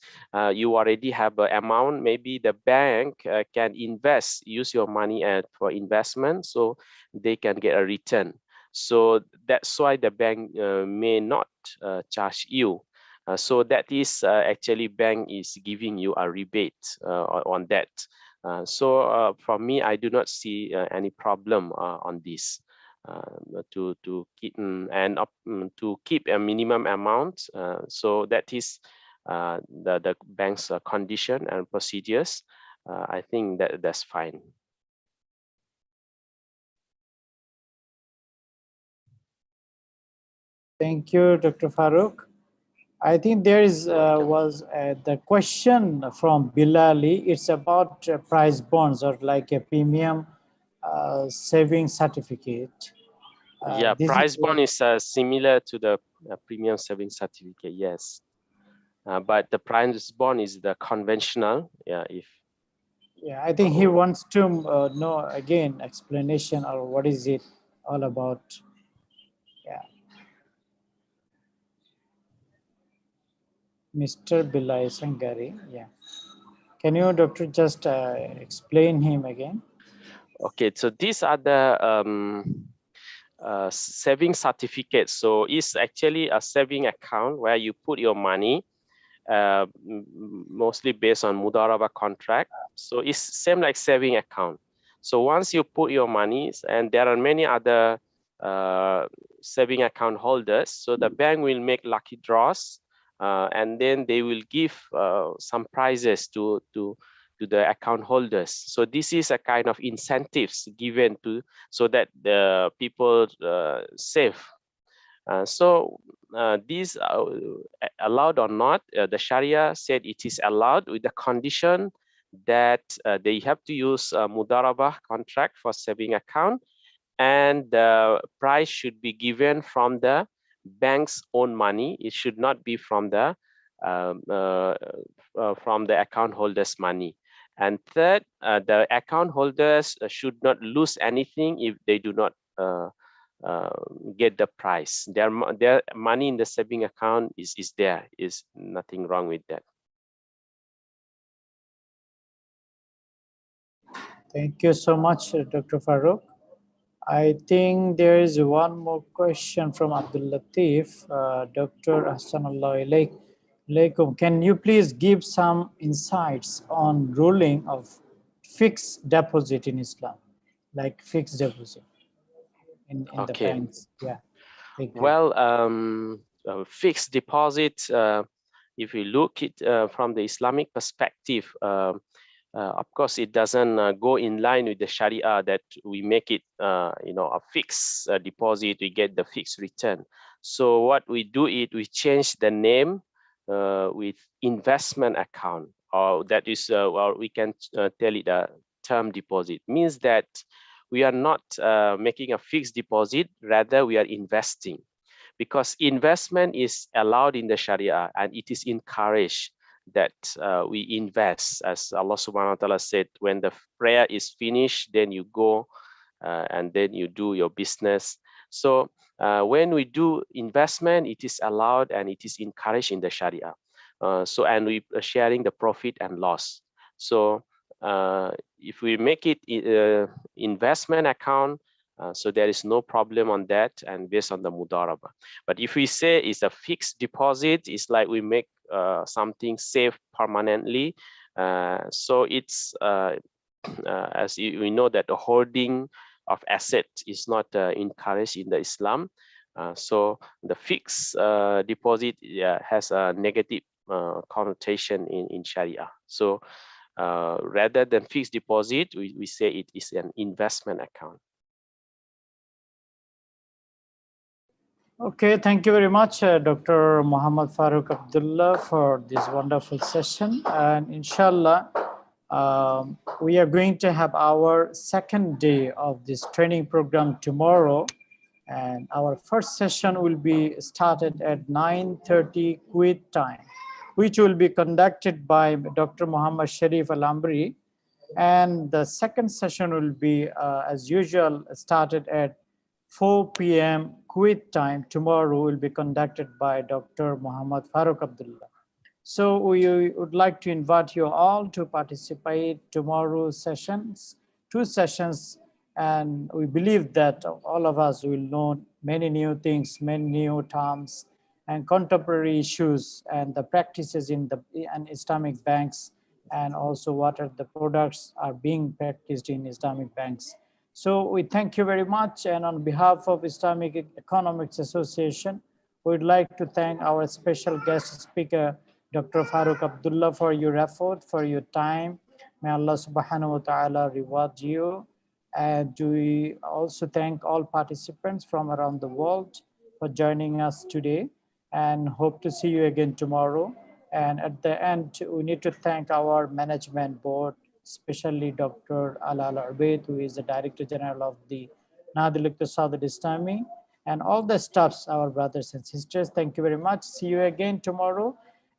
you already have an amount. Maybe the bank can use your money for investment, so they can get a return. So that's why the bank may not charge you. So that is actually bank is giving you a rebate on that. So for me, I do not see any problem on this. To keep to keep a minimum amount. So that is the bank's condition and procedures. I think that's fine. Thank you, Dr. Farooq. I think there is was the question from Bilali. It's about prize bonds or like a premium saving certificate. Yeah, This prize is bond is similar to the premium saving certificate. Yes, but the prize bond is the conventional. Yeah, I think he wants to know again explanation or what is it all about. Yeah. Mr. Bilal Sangari. Yeah. Can you, doctor, just explain him again? Okay, so these are the saving certificates. So it's actually a saving account where you put your money, mostly based on Mudaraba contract. So it's same like saving account. So once you put your money, and there are many other saving account holders, so the bank will make lucky draws, and then they will give some prizes to the account holders. So this is a kind of incentives given to, so that the people save. So these are allowed or not, the Sharia said it is allowed with the condition that they have to use a Mudaraba contract for saving account, and the price should be given from the bank's own money. It should not be from the account holders' money. And third, the account holders should not lose anything if they do not get the price. Their money in the saving account is there. Is nothing wrong with that. Thank you so much, Dr. Farooq. I think there is one more question from Abdul Latif. Dr. Ahsanullah Alaikum. Can you please give some insights on ruling of fixed deposit in Islam, like fixed deposit in the banks? Yeah. Thank you. Well, fixed deposit, if we look it from the Islamic perspective, of course, it doesn't go in line with the Sharia that we make it, a fixed deposit, we get the fixed return. So what we do is we change the name with investment account, or that is, or we can tell it a term deposit. Means that we are not making a fixed deposit, rather we are investing, because investment is allowed in the Sharia and it is encouraged that we invest. As Allah subhanahu wa ta'ala said, when the prayer is finished, then you go and then you do your business. So when we do investment, it is allowed and it is encouraged in the Sharia. And we are sharing the profit and loss. So if we make it investment account, so there is no problem on that, and based on the Mudaraba. But if we say it's a fixed deposit, it's like we make something safe permanently. So it's as we know that the hoarding of assets is not encouraged in the Islam. So the fixed deposit has a negative connotation in Sharia. So rather than fixed deposit, we say it is an investment account. Okay, thank you very much, Dr. Muhammad Faruk Abdullah, for this wonderful session. And inshallah, we are going to have our second day of this training program tomorrow. And our first session will be started at 9:30 Kuwait time, which will be conducted by Dr. Muhammad Sharif Al-Amri. And the second session will be, as usual, started at 4 p.m. Kuwait time. Tomorrow will be conducted by Dr. Muhammad Faruk Abdullah. So we would like to invite you all to participate tomorrow's sessions, 2 sessions, and we believe that all of us will know many new things, many new terms, and contemporary issues, and the practices in the Islamic banks, and also what are the products are being practiced in Islamic banks. So we thank you very much, and on behalf of Islamic Economics Association, we'd like to thank our special guest speaker, Dr. Faruk Abdullah, for your effort, for your time. May Allah subhanahu wa ta'ala reward you. And we also thank all participants from around the world for joining us today, and hope to see you again tomorrow. And at the end, we need to thank our management board, especially Dr. Alal Ubaid, who is the Director General of the Nadil Iqtisad Islami, and all the staffs, our brothers and sisters. Thank you very much. See you again tomorrow.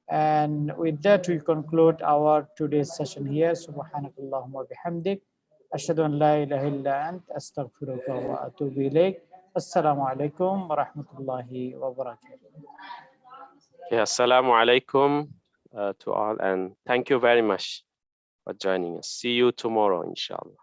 And with that, we conclude our today's session here. Subhanakallahumma bihamdik. Ashhadu an la ilaha illa ant astaghfiruka wa atubu ilayk. Assalamu alaikum wa rahmatullahi wa barakatuh. Yeah, assalamu alaikum to all, and thank you very much for joining us. See you tomorrow, inshallah.